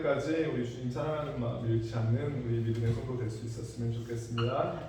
때까지 우리 주님 사랑하는 마음 잃지 않는 우리 믿음의 성도 될 수 있었으면 좋겠습니다.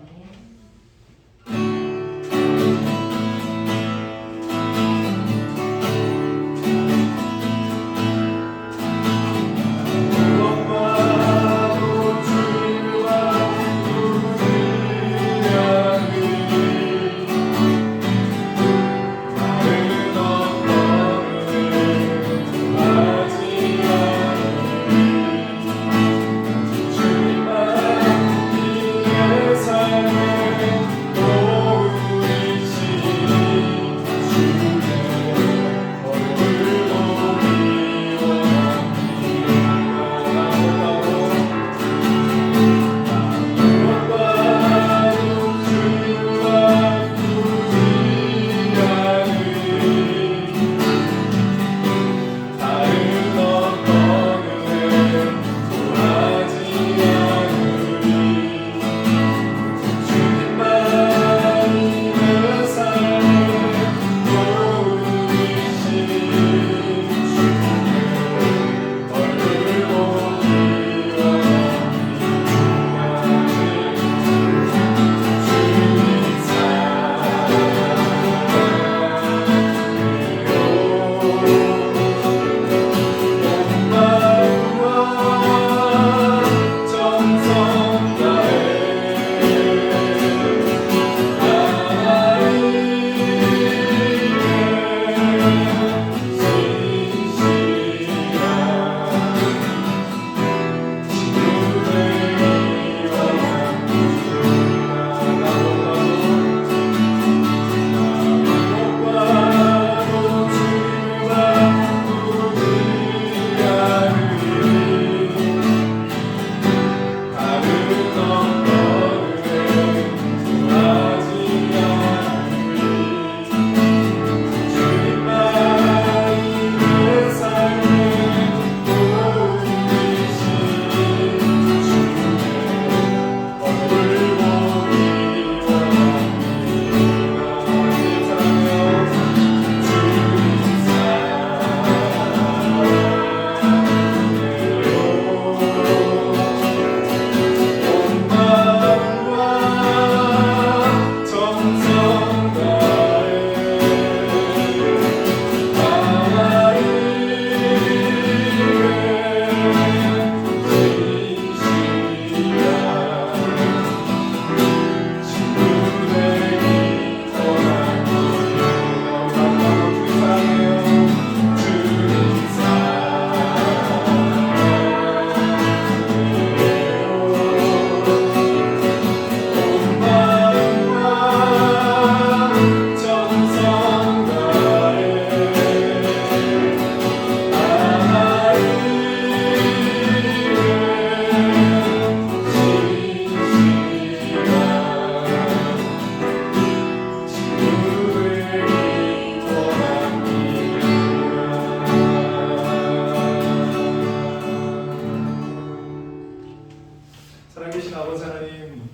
살아계신 아버지 하나님,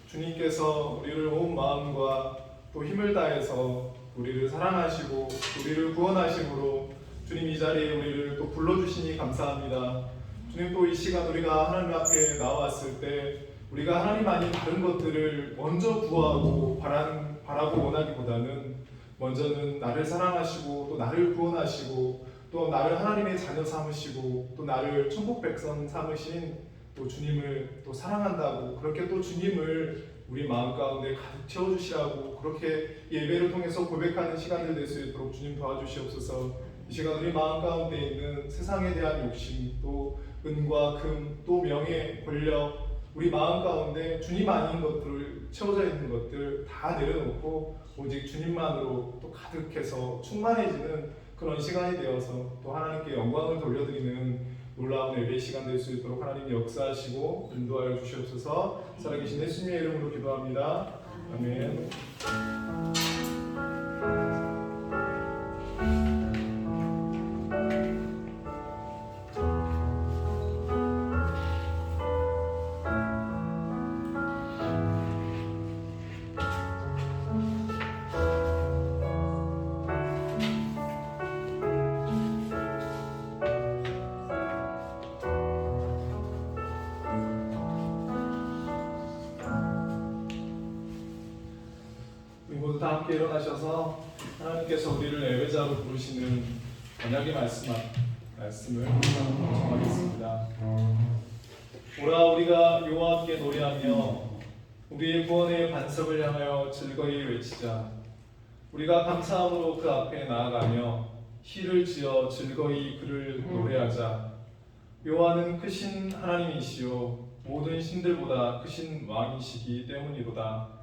주님께서 우리를 온 마음과 또 힘을 다해서 우리를 사랑하시고 우리를 구원하심으로 주님 이 자리에 우리를 또 불러주시니 감사합니다. 주님, 또 이 시간 우리가 하나님 앞에 나왔을 때 우리가 하나님 아닌 다른 것들을 먼저 구하고 바라고 원하기보다는 먼저는 나를 사랑하시고 또 나를 구원하시고 또 나를 하나님의 자녀 삼으시고 또 나를 천국 백성 삼으신 또 주님을 또 사랑한다고, 그렇게 또 주님을 우리 마음 가운데 가득 채워주시라고 그렇게 예배를 통해서 고백하는 시간들 될 수 있도록 주님 도와주시옵소서. 이 시간 우리 마음 가운데 있는 세상에 대한 욕심, 또 은과 금, 또 명예, 권력, 우리 마음 가운데 주님 아닌 것들을 채워져 있는 것들 다 내려놓고 오직 주님만으로 또 가득해서 충만해지는 그런 시간이 되어서 또 하나님께 영광을 돌려드리는 놀라운 예배 시간 될 수 있도록 하나님 역사하시고 인도하여 주시옵소서. 살아계신 예수님의 이름으로 기도합니다. 아멘. 함께 일어나셔서 하나님께서 우리를 예배자로 부르시는 언약의 말씀을 정하겠습니다. 오라 우리가 여호와께 노래하며 우리의 구원의 반석을 향하여 즐거이 외치자. 우리가 감사함으로 그 앞에 나아가며 시를 지어 즐거이 그를 노래하자. 여호와는 크신 하나님이시요 모든 신들보다 크신 왕이시기 때문이로다.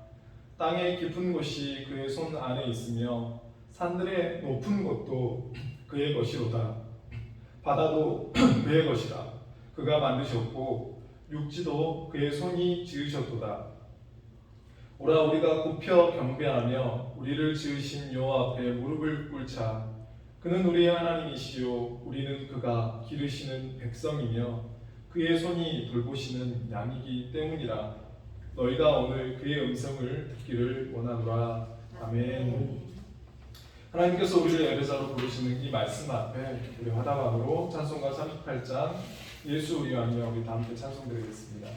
땅의 깊은 곳이 그의 손 안에 있으며 산들의 높은 곳도 그의 것이로다. 바다도 그의 것이라. 그가 만드셨고 육지도 그의 손이 지으셨도다. 오라 우리가 굽혀 경배하며 우리를 지으신 여호와 앞에 무릎을 꿇자. 그는 우리의 하나님이시요 우리는 그가 기르시는 백성이며 그의 손이 돌보시는 양이기 때문이라. 너희가 오늘 그의 음성을 듣기를 원하노라. 아멘. 하나님께서 우리를 예배자로 부르시는 이 말씀 앞에 우리 화답함으로 찬송가 38장 예수 우리 왕이여 우리 다 함께 찬송드리겠습니다.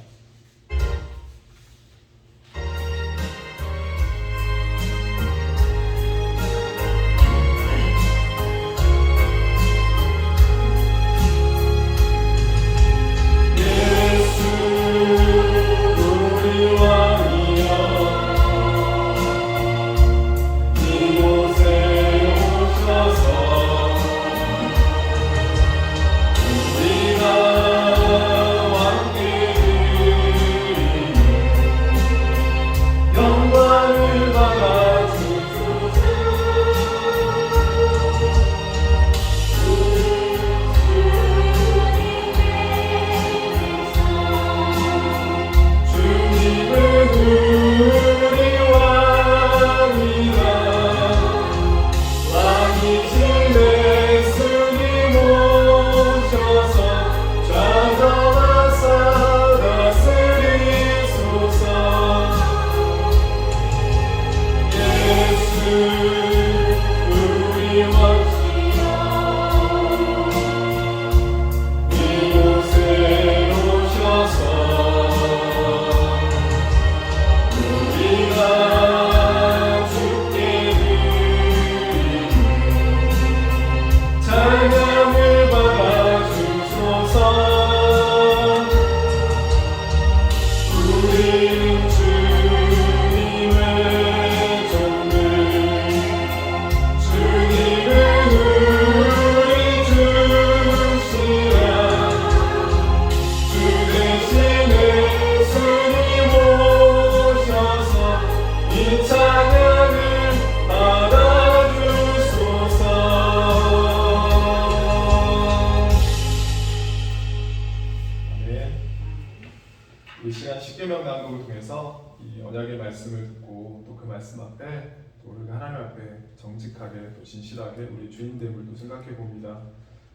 이 시간 십계명 낭독을 통해서 이 언약의 말씀을 듣고 또 그 말씀 앞에 또 우리가 하나님 앞에 정직하게 또 진실하게 우리 주인됨을 또 생각해 봅니다.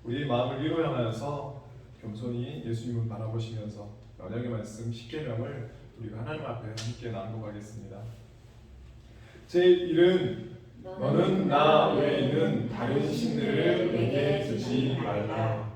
우리의 마음을 위로 향하여서 겸손히 예수님을 바라보시면서 언약의 말씀 십계명을 우리가 하나님 앞에 함께 낭독하겠습니다. 제1은 너는 나 외에는 다른 신들을 내게 두지 말라.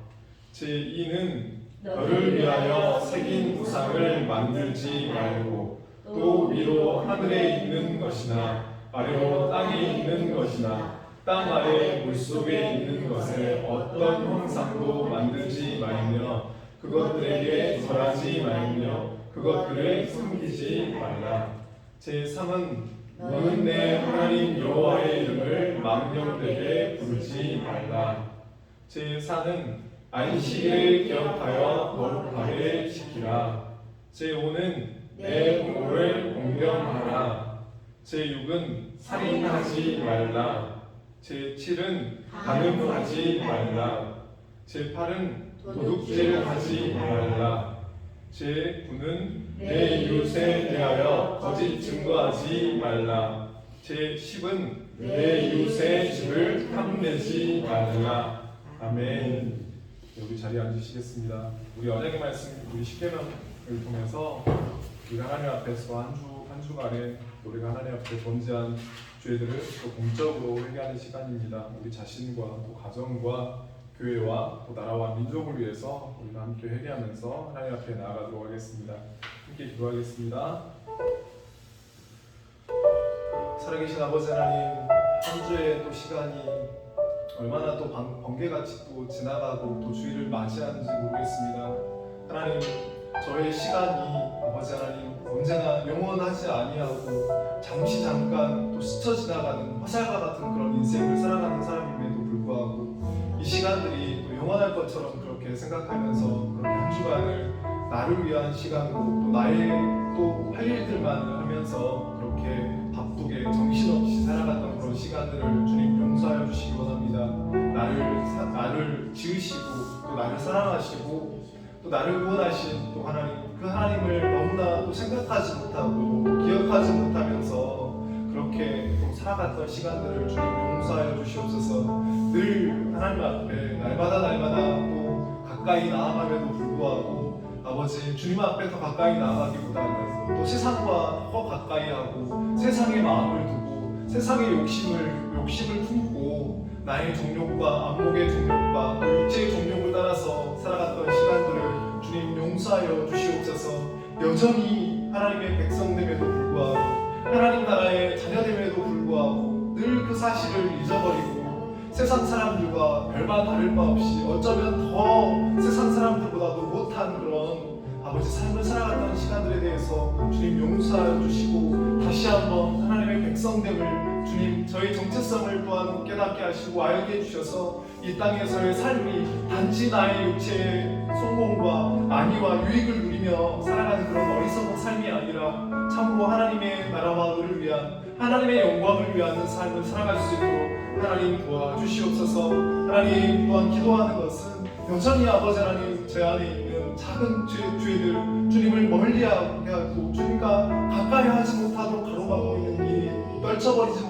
제2는 너를 위하여 새긴 우상을 만들지 말고 또 위로 하늘에 있는 것이나 아래로 땅에 있는 것이나 땅 아래 물속에 있는 것을 어떤 형상도 만들지 말며 그것들에게 절하지 말며 그것들을 섬기지 말라. 제3은 너는 내 하나님 여호와의 이름을 망령되게 부르지 말라. 제4는 안식일을 기억하여 거룩하게 지키라. 제5는 내 부모를 공경하라. 제6은 살인하지 말라. 제7은 간음하지 말라. 제8은 도둑질 하지 말라. 제9는 내 이웃에 대하여 거짓 증거하지 말라. 제10은 내 이웃의 집을 탐내지 말라. 아멘. 우리 자리에 앉으시겠습니다. 우리 언약의 말씀, 우리 십계명을 통해서 우리가 하나님 앞에서 한 주간에 우리가 하나님 앞에 존재한 죄들을 또 공적으로 회개하는 시간입니다. 우리 자신과 또 가정과 교회와 또 나라와 민족을 위해서 우리가 함께 회개하면서 하나님 앞에 나아가도록 하겠습니다. 함께 기도하겠습니다. 살아계신 아버지 하나님, 한 주의 또 시간이 얼마나 또 번개같이 또 지나가고 또 주일을 맞이하는지 모르겠습니다. 하나님, 저의 시간이 아버지 하나님 언제나 영원하지 아니하고 잠깐 또 스쳐 지나가는 화살과 같은 그런 인생을 살아가는 사람임에도 불구하고 이 시간들이 또 영원할 것처럼 그렇게 생각하면서 그렇게 한 주간을 나를 위한 시간으로 또 나의 또 할 일들만을 하면서 그렇게 바쁘게 정신없이 살아갔던 그런 시간들을 주님 용서하여 주시기 원합니다. 나를 지으시고 또 나를 사랑하시고 또 나를 구원하신 또 하나님, 그 하나님을 너무나 또 생각하지 못하고 기억하지 못하면서 그렇게 또 살아갔던 시간들을 주님 용서하여 주시옵소서. 늘 하나님 앞에 날마다 또 가까이 나아감에도 불구하고 아버지 주님 앞에 더 가까이 나아가기보다는 또 세상과 더 가까이 하고 세상의 마음을 두고 세상의 욕심을 품고 나의 정욕과 안목의 정욕과 육체의 정욕을 따라서 살아갔던 시간들을 주님 용서하여 주시옵소서. 여전히 하나님의 백성됨에도 불구하고 하나님 나라의 자녀됨에도 불구하고 늘 그 사실을 잊어버리고 세상 사람들과 별반 다를 바 없이 어쩌면 더 세상 사람들보다도 못한 그런 아버지 삶을 살아갔던 시간들에 대해서 주님 용서하여 주시고 다시 한번 하나님의 백성됨을 주님 저희 정체성을 또한 깨닫게 하시고 알게 해주셔서 이 땅에서의 삶이 단지 나의 육체의 성공과 안위와 유익을 누리며 살아가는 그런 어리석은 삶이 아니라 참으로 하나님의 나라와 의를 위한 하나님의 영광을 위한 삶을 살아갈 수 있도록 하나님 도와주시옵소서. 하나님 또한 기도하는 것은 여전히 아버지 하나님 제 안에 있는 작은 죄들 주님을 멀리하게 하고 주님과 가까이 하지 못하도록 가로막고 있는 이 떨쳐버리지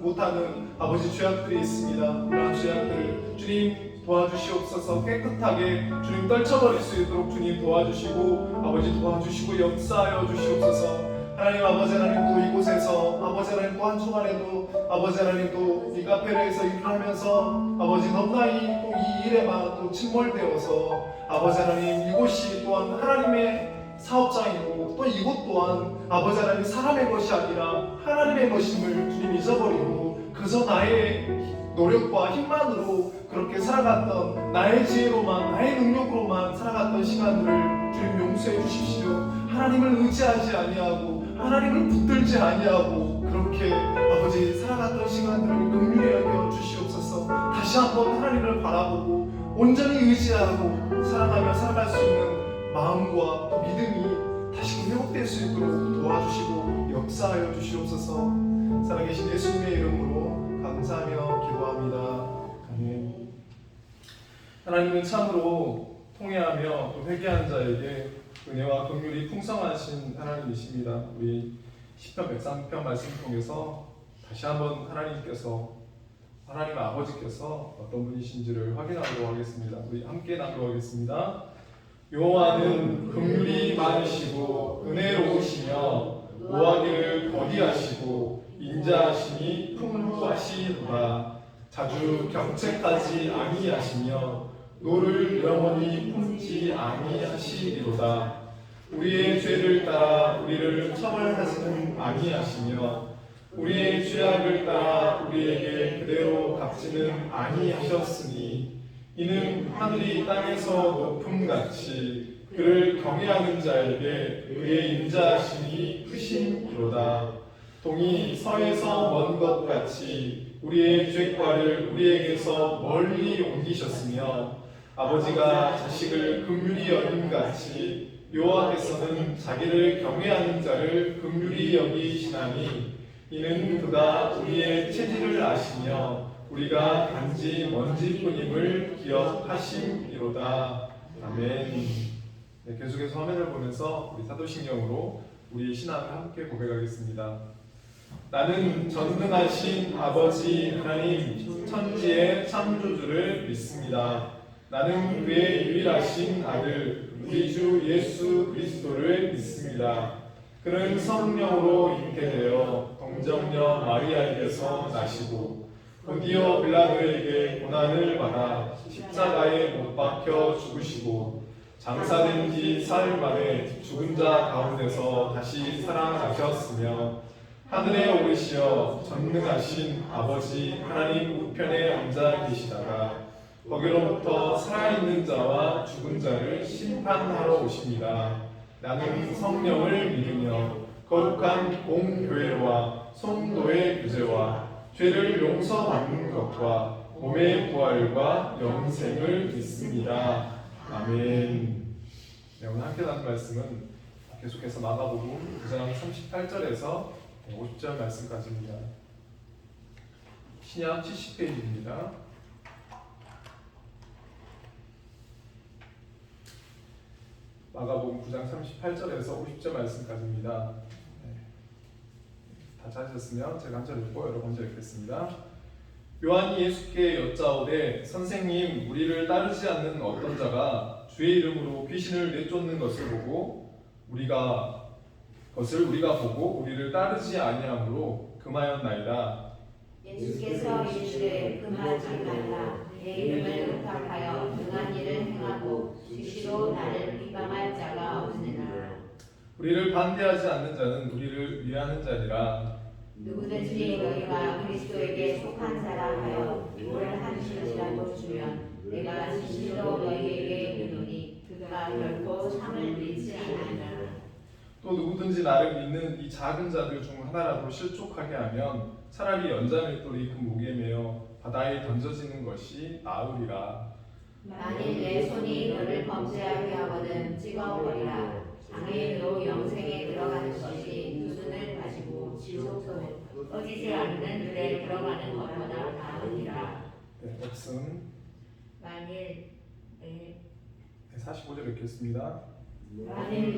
못하는 아버지 죄악들이 있습니다. 그런 죄악들을 주님 도와주시옵소서. 깨끗하게 주님 떨쳐버릴 수 있도록 주님 도와주시고 아버지 도와주시고 역사하여 주시옵소서. 하나님 아버지 하나님 또 이곳에서 아버지 하나님 또 한 주간에도 아버지 하나님 또 이 카페에서 일을 하면서 아버지 너무나 또 이 일에만 또 침몰되어서 아버지 하나님 이곳이 또한 하나님의 사업장이고 또 이곳 또한 아버지 하나님 사람의 것이 아니라 하나님의 것임을 주님 잊어버리고 그저 나의 노력과 힘만으로 그렇게 살아갔던 나의 지혜로만 나의 능력으로만 살아갔던 시간들을 주님 용서해 주십시오. 하나님을 의지하지 아니하고 하나님을 붙들지 아니하고 그렇게 아버지 살아갔던 시간들을 긍휼히 여겨 주시옵소서. 다시 한번 하나님을 바라보고 온전히 의지하고 사랑하며 살아갈 수 있는 마음과 또 믿음이 다시 회복될 수 있도록 도와주시고 역사하여 주시옵소서. 살아계신 예수님의 이름으로 감사하며 기도합니다. 아멘. 하나님은 참으로 통회하며 또 회개한 자에게 은혜와 긍휼이 풍성하신 하나님이십니다. 우리 시편 103편 말씀 통해서 다시 한번 하나님 아버지께서 어떤 분이신지를 확인하도록 하겠습니다. 우리 함께 나누겠습니다. 여호와는 긍휼이 많으시고 은혜로우시며 노하기를 더디하시고 인자하시니 풍부하시도다. 자주 경책하지 아니하시며 노를 영원히 품지 아니하시리로다. 우리의 죄를 따라 우리를 처벌하지는 아니하시며 우리의 죄악을 따라 우리에게 그대로 갚지는 아니하셨으니 이는 하늘이 땅에서 높음같이 그를 경외하는 자에게 그의 인자하심이 크심이로다. 동이 서에서 먼 것 같이 우리의 죄과를 우리에게서 멀리 옮기셨으며 아버지가 자식을 긍휼히 여김같이 여호와께서는 자기를 경외하는 자를 긍휼히 여기시나니 이는 그가 우리의 체질을 아시며 우리가 단지 먼지뿐임을 기억하심이로다. 아멘. 네, 계속해서 화면을 보면서 우리 사도신경으로 우리의 신앙을 함께 고백하겠습니다. 나는 전능하신 아버지 하나님 천지의 창조주를 믿습니다. 나는 그의 유일하신 아들 우리 주 예수 그리스도를 믿습니다. 그는 성령으로 잉태되어 동정녀 마리아에게서 나시고 본디오 빌라도에게 고난을 받아 십자가에 못 박혀 죽으시고 장사된 지 사흘 만에 죽은 자 가운데서 다시 살아나셨으며 하늘에 오르시어 전능하신 아버지 하나님 우편에 앉아 계시다가 거기로부터 살아있는 자와 죽은 자를 심판하러 오십니다. 나는 성령을 믿으며 거룩한 공교회와 성도의 교제와 죄를 용서받는 것과 몸의 부활과 영생을 믿습니다. 아멘. 네, 오늘 함께 나눈 말씀은 계속해서 마가복음 9장 38절에서 50절 말씀까지입니다. 신약 70페이지입니다. 마가복음 9장 38절에서 50절 말씀까지입니다. 다 찾으셨으면 제가 한 절 읽고 여러 번째 읽겠습니다. 요한이 예수께 여짜오되 선생님, 우리를 따르지 않는 어떤 자가 주의 이름으로 귀신을 내쫓는 것을 보고 우리가 보고 우리를 따르지 아니하므로 금하였나이다. 예수께서 이르시되 금하지 말라. 내 이름을 의탁하여 등한 일을 행하고 수시로 나를 비방할 자가 없느니라. 우리를 반대하지 않는 자는 우리를 위하는 자니라. 누구든지 너희가 그리스도에게 속한 자라 하여 뭘 하는 것이라도 주면 내가 진실로 너희에게 이르노니 그가 결코 상을 잃지 아니하리라. 또 누구든지 나를 믿는 이 작은 자들 중 하나라도 실족하게 하면 차라리 연자맷돌이 그 목에 매어 바다에 던져지는 것이 나으리라. 만일 내 손이 너를 범죄하게 하거든 찍어버리라. 장애인으로 영생에 들어가는 것이 두 손을 가지고 지옥소에 꺼지지 않는 물에 들어가는 것보다 나으니라. 네, 없음. 만일 45절 읽겠습니다. 내 말이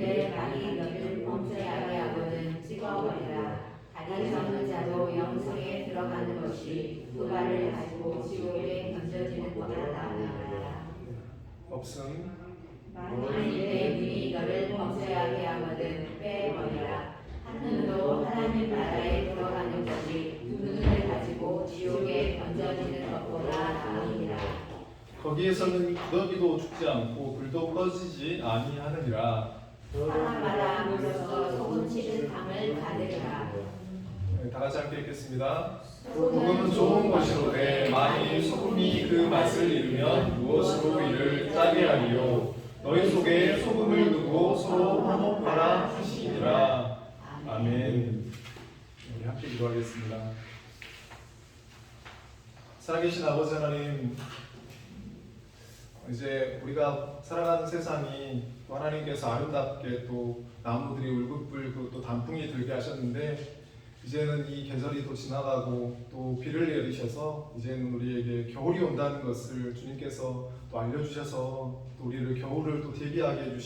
너를 범죄하게 하거든 찍어버리라. 다리 없는 자도 영생에 들어가는 것이 두 발을 가지고 지옥에 던져지는 것보다 나으니라. 없음. 만일 내 눈이 너를 범죄하게 하거든 빼버리라. 한 눈으로 하나님 나라에 들어가는 것이 두 눈을 가지고 지옥에 던져지는 것보다 나으니라. 거기에서는 구더기도 죽지 않고 불도 꺼지지 아니하느니라. 사람마다 물로써 소금 치는 당을 받으리라. 네, 다 같이 함께 읽겠습니다. 소금은 좋은 것이로되 만일 소금이 그 맛을 잃으면 무엇으로 이를 짜게 하리요. 너희 속에 소금을 두고 서로 화목하라 하시니라. 아멘. 우리 함께 기도하겠습니다. 살아계신 아버지 하나님, 이제 우리가 살아가는 세상이 또 하나님께서 아름답게 또 나무들이 울긋불긋 또 단풍이 들게 하셨는데 이제는 이 계절이 또 지나가고 또 비를 내리셔서 이제는 우리에게 겨울이 온다는 것을 주님께서 또 알려주셔서 또 우리를 겨울을 또 대비하게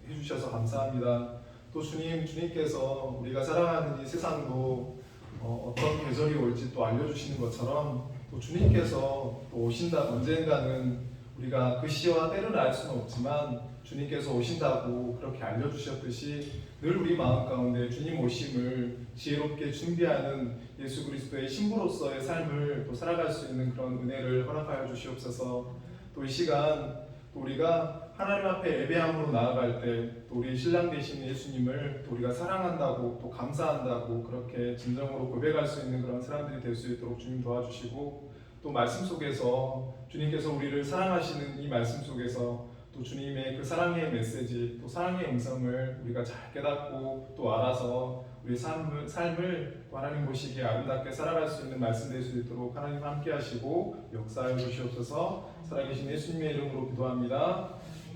해주셔서 감사합니다. 또 주님께서 우리가 살아가는 이 세상도 어떤 계절이 올지 또 알려주시는 것처럼 또 주님께서 또 오신다 언젠가는 우리가 그 시와 때를 알 수는 없지만 주님께서 오신다고 그렇게 알려주셨듯이 늘 우리 마음 가운데 주님 오심을 지혜롭게 준비하는 예수 그리스도의 신부로서의 삶을 또 살아갈 수 있는 그런 은혜를 허락하여 주시옵소서. 또 이 시간 또 우리가 하나님 앞에 예배함으로 나아갈 때 또 우리 신랑 되신 예수님을 또 우리가 사랑한다고 또 감사한다고 그렇게 진정으로 고백할 수 있는 그런 사람들이 될 수 있도록 주님 도와주시고 또 말씀 속에서 주님께서 우리를 사랑하시는 이 말씀 속에서 또 주님의 그 사랑의 메시지 또 사랑의 음성을 우리가 잘 깨닫고 또 알아서 우리 삶을 또 하나님 보시기에 아름답게 살아갈 수 있는 말씀 될 수 있도록 하나님 함께 하시고 역사해 주시옵소서. 살아계신 예수님의 이름으로 기도합니다.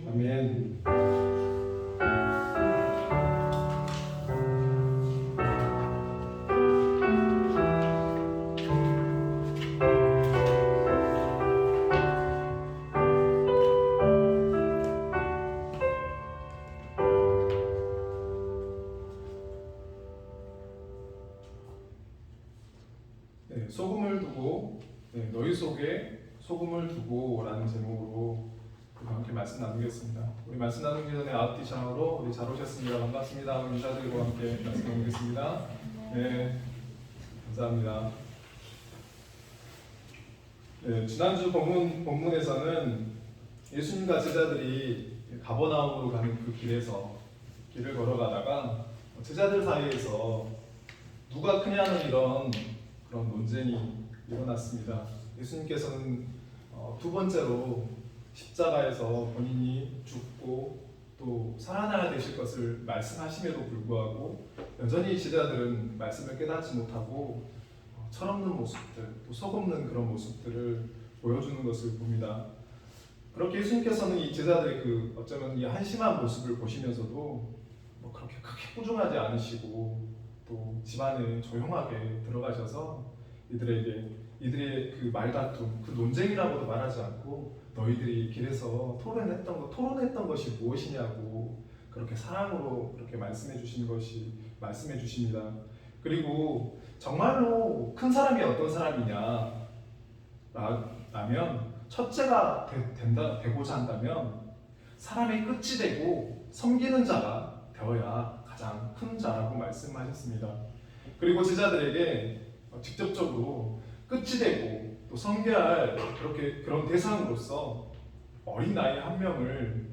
아멘. 네, 소금을 두고 너희 속에 소금을 두고라는 제목으로 함께 말씀 나누겠습니다. 우리 말씀 나누기 전에 아웃디션으로 우리 잘 오셨습니다. 반갑습니다. 인사드리고 함께 말씀 나누겠습니다. 네, 감사합니다. 네, 지난주 본문에서는 예수님과 제자들이 가버나움으로 가는 그 길을 걸어가다가 제자들 사이에서 누가 크냐는 이런 그런 논쟁이 일어났습니다. 예수님께서는 두 번째로 십자가에서 본인이 죽고 또 살아나야 되실 것을 말씀하심에도 불구하고 여전히 제자들은 말씀을 깨닫지 못하고 철없는 모습들, 또 속없는 그런 모습들을 보여주는 것을 봅니다. 그렇게 예수님께서는 이 제자들의 그 어쩌면 이 한심한 모습을 보시면서도 뭐 그렇게 크게 꾸중하지 않으시고 또 집안에 조용하게 들어가셔서 이들의 그 말다툼, 그 논쟁이라고도 말하지 않고 너희들이 길에서 토론했던 것이 무엇이냐고 그렇게 사랑으로 그렇게 말씀해 주십니다. 그리고 정말로 큰 사람이 어떤 사람이냐 라면 첫째가 되고자 한다면 사람의 끝이 되고 섬기는 자가 되어야 가장 큰 자라고 말씀하셨습니다. 그리고 제자들에게 직접적으로 끝이 되고 또 섬겨야 할 그런 대상으로서 어린 아이 한 명을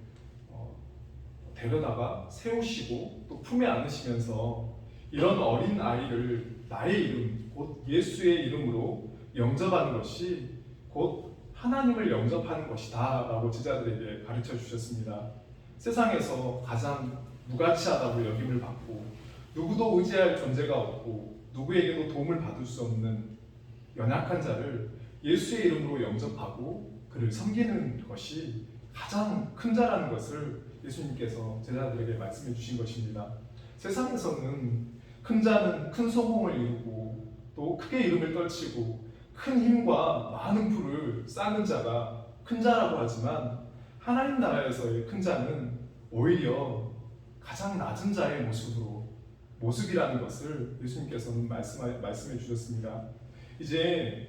데려다가 세우시고 또 품에 안으시면서 이런 어린 아이를 나의 이름, 곧 예수의 이름으로 영접하는 것이 곧 하나님을 영접하는 것이다 라고 제자들에게 가르쳐 주셨습니다. 세상에서 가장 무가치하다고 여김을 받고 누구도 의지할 존재가 없고 누구에게도 도움을 받을 수 없는 연약한 자를 예수의 이름으로 영접하고 그를 섬기는 것이 가장 큰 자라는 것을 예수님께서 제자들에게 말씀해 주신 것입니다. 세상에서는 큰 자는 큰 성공을 이루고 또 크게 이름을 떨치고 큰 힘과 많은 부를 쌓는 자가 큰 자라고 하지만 하나님 나라에서의 큰 자는 오히려 가장 낮은 자의 모습이라는 것을 예수님께서는 말씀해 주셨습니다. 이제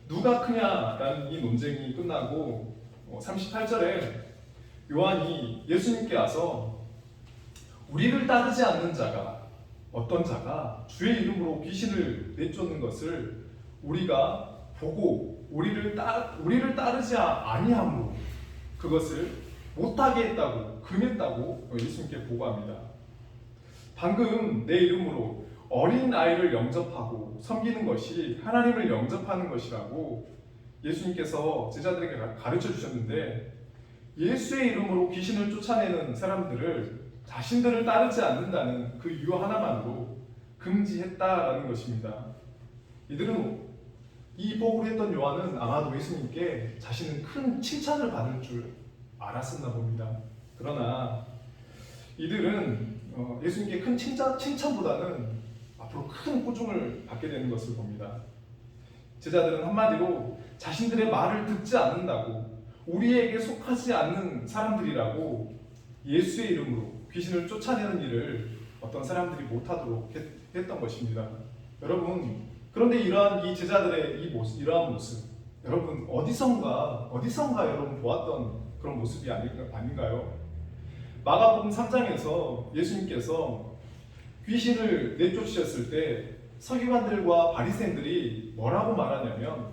누가 크냐라는 이 논쟁이 끝나고 38절에 요한이 예수님께 와서 우리를 따르지 않는 자가 어떤 자가 주의 이름으로 귀신을 내쫓는 것을 우리가 보고 우리를 따르지 아니함으로 그것을 못하게 했다고 금했다고 예수님께 보고합니다. 방금 내 이름으로 어린 아이를 영접하고 섬기는 것이 하나님을 영접하는 것이라고 예수님께서 제자들에게 가르쳐 주셨는데 예수의 이름으로 귀신을 쫓아내는 사람들을 자신들을 따르지 않는다는 그 이유 하나만으로 금지했다라는 것입니다. 이들은 이 보고를 했던 요한은 아마도 예수님께 자신은 큰 칭찬을 받을 줄 알았었나 봅니다. 그러나 이들은 예수님께 큰 칭찬보다는 앞으로 큰 꾸중을 받게 되는 것을 봅니다. 제자들은 한마디로 자신들의 말을 듣지 않는다고 우리에게 속하지 않는 사람들이라고 예수의 이름으로 귀신을 쫓아내는 일을 어떤 사람들이 못하도록 했던 것입니다. 여러분, 그런데 이러한 이 제자들의 이러한 모습, 여러분 어디선가 여러분 보았던 그런 모습이 아닌가요? 마가복음 3장에서 예수님께서 귀신을 내쫓으셨을 때 서기관들과 바리새인들이 뭐라고 말하냐면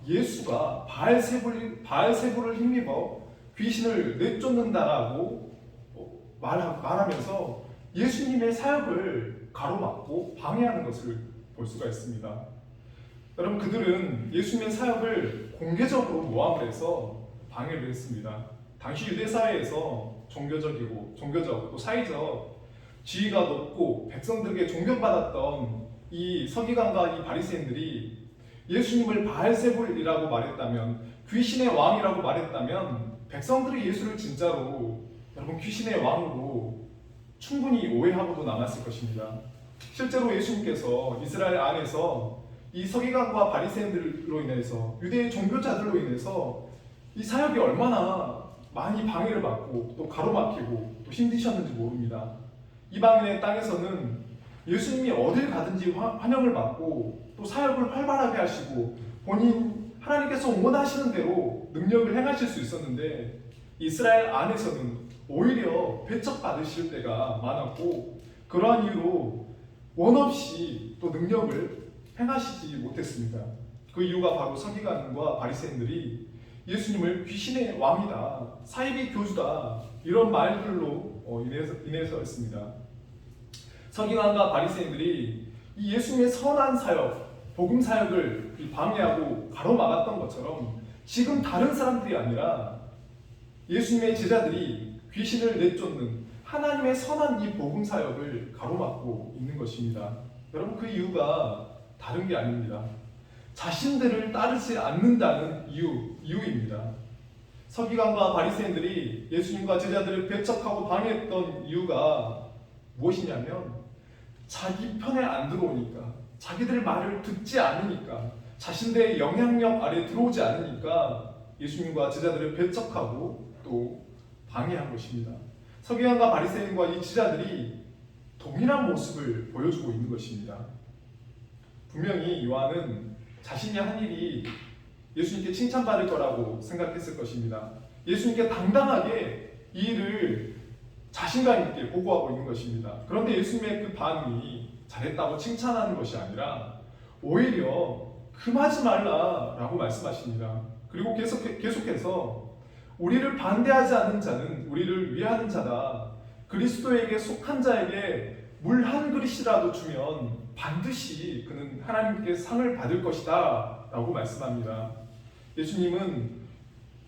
예수가 바알세불을 힘입어 귀신을 내쫓는다라고 말하면서 예수님의 사역을 가로막고 방해하는 것을 볼 수가 있습니다. 여러분, 그들은 예수님의 사역을 공개적으로 모함을 해서 방해를 했습니다. 당시 유대 사회에서 종교적 또 사회적 지위가 높고 백성들에게 존경받았던 이 서기관과 이 바리새인들이 예수님을 바알세불이라고 말했다면, 귀신의 왕이라고 말했다면 백성들이 예수를 진짜로 여러분 귀신의 왕으로 충분히 오해하고도 남았을 것입니다. 실제로 예수님께서 이스라엘 안에서 이 서기관과 바리새인들로 인해서 유대의 종교자들로 인해서 이 사역이 얼마나 많이 방해를 받고 또 가로막히고 또 힘드셨는지 모릅니다. 이방인의 땅에서는 예수님이 어딜 가든지 환영을 받고 또 사역을 활발하게 하시고 하나님께서 원하시는 대로 능력을 행하실 수 있었는데 이스라엘 안에서는 오히려 배척받으실 때가 많았고 그러한 이유로 원 없이 또 능력을 행하시지 못했습니다. 그 이유가 바로 서기관과 바리새인들이 예수님을 귀신의 왕이다, 사이비 교주다 이런 말들로 인해서였습니다. 서기관과 바리새인들이 이 예수님의 선한 사역, 복음 사역을 방해하고 가로막았던 것처럼 지금 다른 사람들이 아니라 예수님의 제자들이 귀신을 내쫓는 하나님의 선한 이 복음 사역을 가로막고 있는 것입니다. 여러분, 그 이유가 다른 게 아닙니다. 자신들을 따르지 않는다는 이유입니다. 서기관과 바리새인들이 예수님과 제자들을 배척하고 방해했던 이유가 무엇이냐면 자기 편에 안 들어오니까, 자기들 말을 듣지 않으니까, 자신들의 영향력 아래 들어오지 않으니까 예수님과 제자들을 배척하고 또 방해한 것입니다. 서기관과 바리새인과 이 제자들이 동일한 모습을 보여주고 있는 것입니다. 분명히 요한은 자신이 한 일이 예수님께 칭찬받을 거라고 생각했을 것입니다. 예수님께 당당하게 이 일을 자신감 있게 보고하고 있는 것입니다. 그런데 예수님의 그 반응이 잘했다고 칭찬하는 것이 아니라 오히려 금하지 말라라고 말씀하십니다. 그리고 계속해서 우리를 반대하지 않는 자는 우리를 위하는 자다. 그리스도에게 속한 자에게 물 한 그릇이라도 주면 반드시 그는 하나님께 상을 받을 것이다 라고 말씀합니다. 예수님은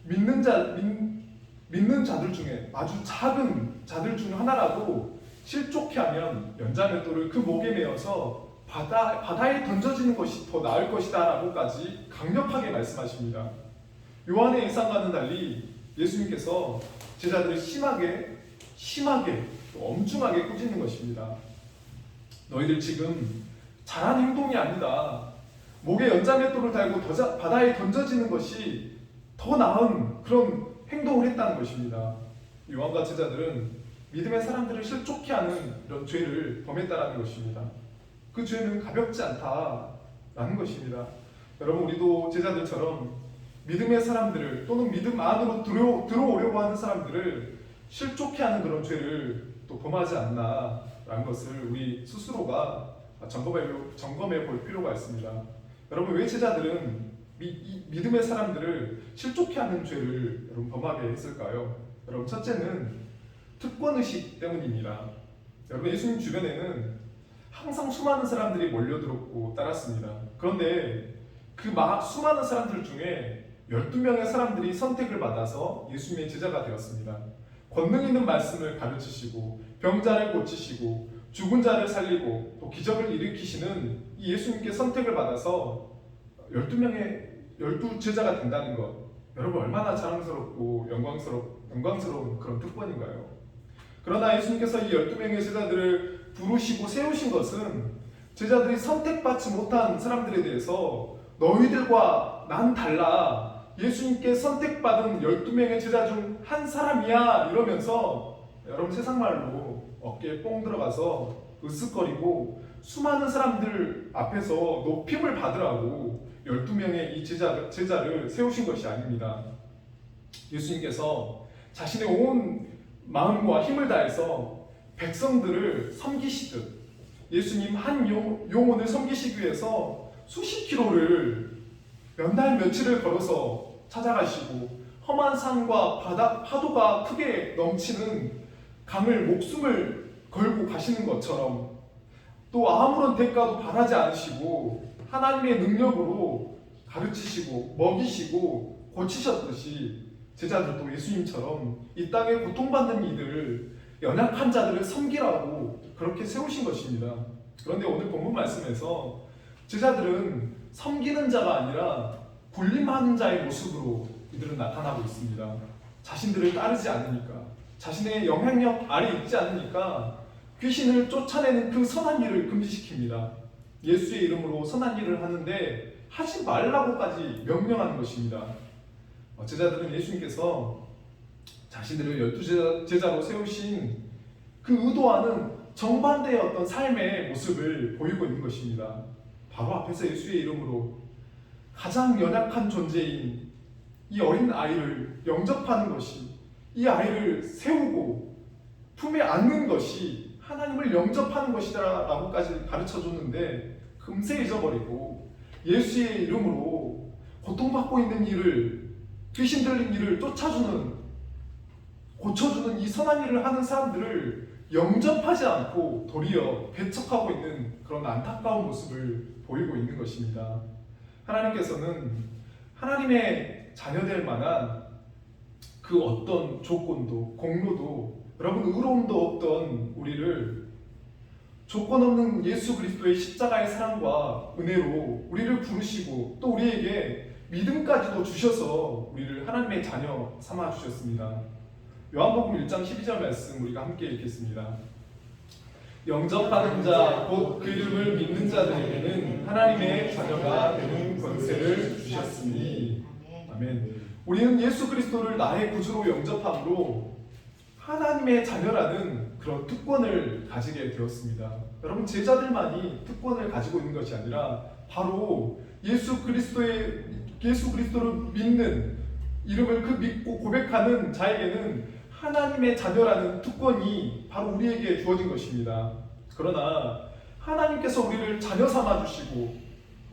믿는 자들 중에 아주 작은 자들 중 하나라도 실족해 하면 연자맷돌을 그 목에 메어서 바다에 던져지는 것이 더 나을 것이다 라고까지 강력하게 말씀하십니다. 요한의 일상과는 달리 예수님께서 제자들을 심하게 또 엄중하게 꾸짖는 것입니다. 너희들 지금 잘한 행동이 아니다. 목에 연자맷돌을 달고 바다에 던져지는 것이 더 나은 그런 행동을 했다는 것입니다. 요한과 제자들은 믿음의 사람들을 실족해 하는 이런 죄를 범했다는 것입니다. 그 죄는 가볍지 않다라는 것입니다. 여러분, 우리도 제자들처럼 믿음의 사람들을 또는 믿음 안으로 들어오려고 하는 사람들을 실족해 하는 그런 죄를 또 범하지 않나라는 것을 우리 스스로가 점검해 볼 필요가 있습니다. 여러분, 왜 제자들은 믿음의 사람들을 실족해 하는 죄를 여러분 범하게 했을까요? 여러분, 첫째는 특권의식 때문입니다. 여러분, 예수님 주변에는 항상 수많은 사람들이 몰려들었고 따랐습니다. 그런데 그 수많은 사람들 중에 12명의 사람들이 선택을 받아서 예수님의 제자가 되었습니다. 권능 있는 말씀을 가르치시고 병자를 고치시고 죽은 자를 살리고 또 기적을 일으키시는 이 예수님께 선택을 받아서 12 제자가 된다는 것, 여러분 얼마나 자랑스럽고 영광스러운 그런 특권인가요? 그러나 예수님께서 이 12명의 제자들을 부르시고 세우신 것은 제자들이 선택받지 못한 사람들에 대해서 너희들과 난 달라, 예수님께 선택받은 12명의 제자 중 한 사람이야 이러면서 여러분 세상 말로 어깨에 뽕 들어가서 으쓱거리고 수많은 사람들 앞에서 높임을 받으라고 12명의 이 제자를 세우신 것이 아닙니다. 예수님께서 자신의 온 마음과 힘을 다해서 백성들을 섬기시듯 예수님 한 영혼을 섬기시기 위해서 수십 킬로를 몇 날 며칠을 걸어서 찾아가시고 험한 산과 파도가 크게 넘치는 강을 목숨을 걸고 가시는 것처럼 또 아무런 대가도 바라지 않으시고 하나님의 능력으로 가르치시고 먹이시고 고치셨듯이 제자들도 예수님처럼 이 땅에 고통받는 이들, 연약한 자들을 섬기라고 그렇게 세우신 것입니다. 그런데 오늘 본문 말씀에서 제자들은 섬기는 자가 아니라 군림하는 자의 모습으로 이들은 나타나고 있습니다. 자신들을 따르지 않으니까, 자신의 영향력 아래 있지 않으니까 귀신을 쫓아내는 그 선한 일을 금지시킵니다. 예수의 이름으로 선한 일을 하는데 하지 말라고까지 명령하는 것입니다. 제자들은 예수님께서 자신들을 12제자로 세우신 그 의도와는 정반대의 어떤 삶의 모습을 보이고 있는 것입니다. 바로 앞에서 예수의 이름으로 가장 연약한 존재인 이 어린 아이를 영접하는 것이, 이 아이를 세우고 품에 안는 것이 하나님을 영접하는 것이다라고까지 가르쳐줬는데 금세 잊어버리고 예수의 이름으로 고통받고 있는 이를, 귀신 들린 이를 쫓아주는, 고쳐주는 이 선한 일을 하는 사람들을 영접하지 않고 도리어 배척하고 있는 그런 안타까운 모습을 보이고 있는 것입니다. 하나님께서는 하나님의 자녀될 만한 그 어떤 조건도 공로도 여러분 의로움도 없던 우리를 조건 없는 예수 그리스도의 십자가의 사랑과 은혜로 우리를 부르시고 또 우리에게 믿음까지도 주셔서 우리를 하나님의 자녀 삼아 주셨습니다. 요한복음 1장 12절 말씀 우리가 함께 읽겠습니다. 영접하는 자 곧 그 이름을 믿는 자들에게는 하나님의 자녀가 되는 권세를 주셨으니 아멘. 우리는 예수 그리스도를 나의 구주로 영접함으로 하나님의 자녀라는 그런 특권을 가지게 되었습니다. 여러분 제자들만이 특권을 가지고 있는 것이 아니라 바로 예수 그리스도를 믿는 이름을 그 믿고 고백하는 자에게는 하나님의 자녀라는 특권이 바로 우리에게 주어진 것입니다. 그러나 하나님께서 우리를 자녀 삼아 주시고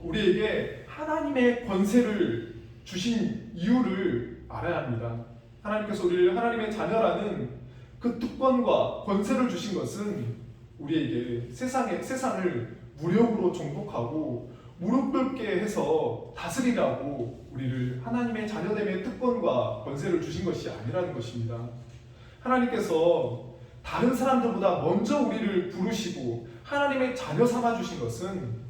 우리에게 하나님의 권세를 주신 이유를 알아야 합니다. 하나님께서 우리를 하나님의 자녀라는 그 특권과 권세를 주신 것은 우리에게 세상을 무력으로 정복하고 무릎 꿇게 해서 다스리라고 우리를 하나님의 자녀됨의 특권과 권세를 주신 것이 아니라는 것입니다. 하나님께서 다른 사람들보다 먼저 우리를 부르시고 하나님의 자녀 삼아 주신 것은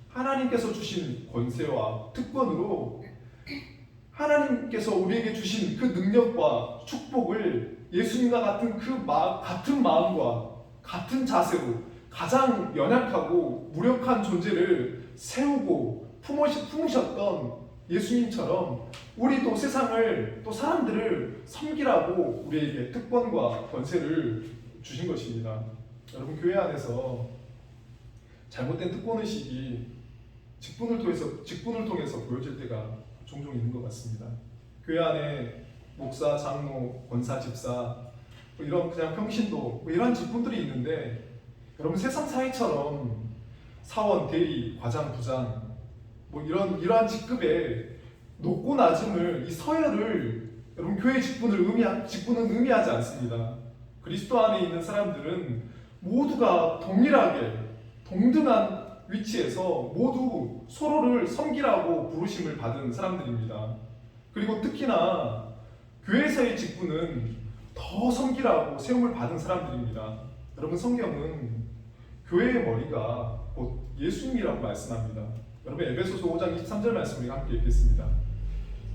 하나님께서 주신 권세와 특권으로 하나님께서 우리에게 주신 그 능력과 축복을 예수님과 같은 같은 마음과 같은 자세로 가장 연약하고 무력한 존재를 세우고 품으셨던 예수님처럼 우리도 세상을 또 사람들을 섬기라고 우리에게 특권과 권세를 주신 것입니다. 여러분 교회 안에서 잘못된 특권의식이 직분을 통해서 보여질 때가 종종 있는 것 같습니다. 교회 안에 목사, 장로, 권사, 집사 이런 그냥 평신도 이런 직분들이 있는데 여러분 세상 사회처럼 사원, 대리, 과장, 부장 이러한 직급의 높고 낮음을 이 서열을 여러분 교회 직분은 의미하지 않습니다. 그리스도 안에 있는 사람들은 모두가 동일하게 동등한 위치에서 모두 서로를 섬기라고 부르심을 받은 사람들입니다. 그리고 특히나 교회에서의 직분은 더 섬기라고 세움을 받은 사람들입니다. 여러분 성경은 교회의 머리가 곧 예수님이라고 말씀합니다. 여러분 에베소서 5장 23절 말씀 우리 함께 읽겠습니다.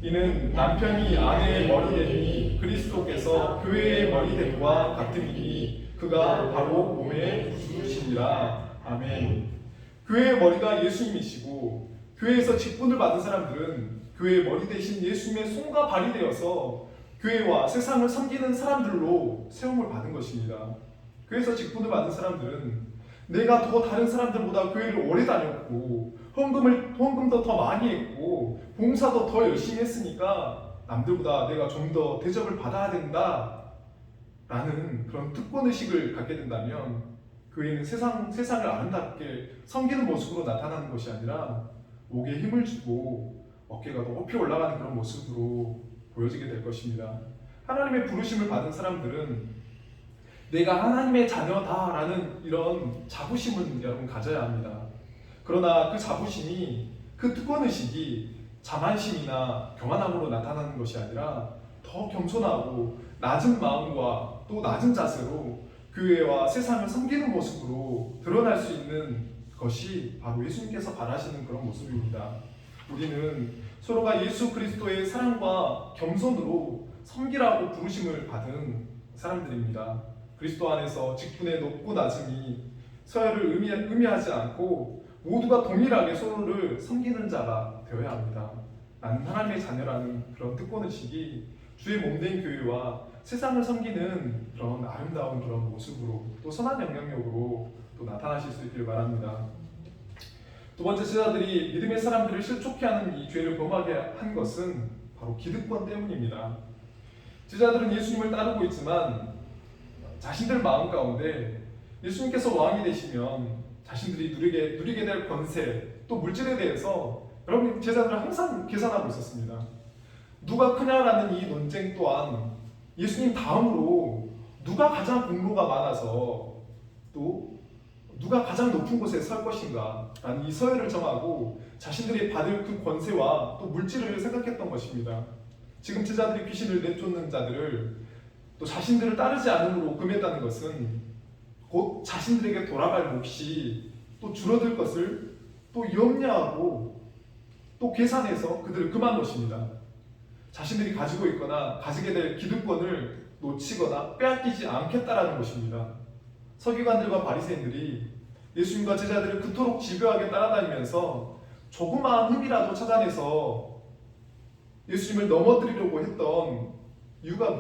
이는 남편이 아내의 머리 되니 그리스도께서 교회의 머리 됨과 같음이니 그가 바로 몸의 구주시니라. 아멘. 교회의 머리가 예수님이시고 교회에서 직분을 받은 사람들은 교회의 머리 대신 예수님의 손과 발이 되어서 교회와 세상을 섬기는 사람들로 세움을 받은 것입니다. 교회에서 직분을 받은 사람들은 내가 더 다른 사람들보다 교회를 오래 다녔고 헌금도 더 많이 했고 봉사도 더 열심히 했으니까 남들보다 내가 좀 더 대접을 받아야 된다 라는 그런 특권의식을 갖게 된다면 교회는 세상을 아름답게 섬기는 모습으로 나타나는 것이 아니라 목에 힘을 주고 어깨가 높이 올라가는 그런 모습으로 보여지게 될 것입니다. 하나님의 부르심을 받은 사람들은 내가 하나님의 자녀다라는 이런 자부심을 여러분 가져야 합니다. 그러나 그 자부심이 그 특권의식이 자만심이나 교만함으로 나타나는 것이 아니라 더 겸손하고 낮은 마음과 또 낮은 자세로 교회와 세상을 섬기는 모습으로 드러날 수 있는 것이 바로 예수님께서 바라시는 그런 모습입니다. 우리는 서로가 예수 그리스도의 사랑과 겸손으로 섬기라고 부르심을 받은 사람들입니다. 그리스도 안에서 직분의 높고 낮음이 서열을 의미하지 않고 모두가 동일하게 서로를 섬기는 자가 되어야 합니다. 나는 하나님의 자녀라는 그런 특권의식이 주의 몸된 교회와 세상을 섬기는 그런 아름다운 그런 모습으로 또 선한 영향력으로 또 나타나실 수 있기를 바랍니다. 두 번째, 제자들이 믿음의 사람들을 실족해 하는 이 죄를 범하게 한 것은 바로 기득권 때문입니다. 제자들은 예수님을 따르고 있지만 자신들 마음 가운데 예수님께서 왕이 되시면 자신들이 누리게 될 권세 또 물질에 대해서 여러분 제자들은 항상 계산하고 있었습니다. 누가 크냐라는 이 논쟁 또한 예수님 다음으로 누가 가장 공로가 많아서 또 누가 가장 높은 곳에 설 것인가 라는 이 서열을 정하고 자신들이 받을 그 권세와 또 물질을 생각했던 것입니다. 지금 제자들이 귀신을 내쫓는 자들을 또 자신들을 따르지 않음으로 금했다는 것은 곧 자신들에게 돌아갈 몫이 또 줄어들 것을 또 염려하고 또 계산해서 그들을 금한 것입니다. 자신들이 가지고 있거나 가지게 될 기득권을 놓치거나 빼앗기지 않겠다라는 것입니다. 서기관들과 바리새인들이 예수님과 제자들을 그토록 집요하게 따라다니면서 조그마한 흠이라도 찾아내서 예수님을 넘어뜨리려고 했던 이유가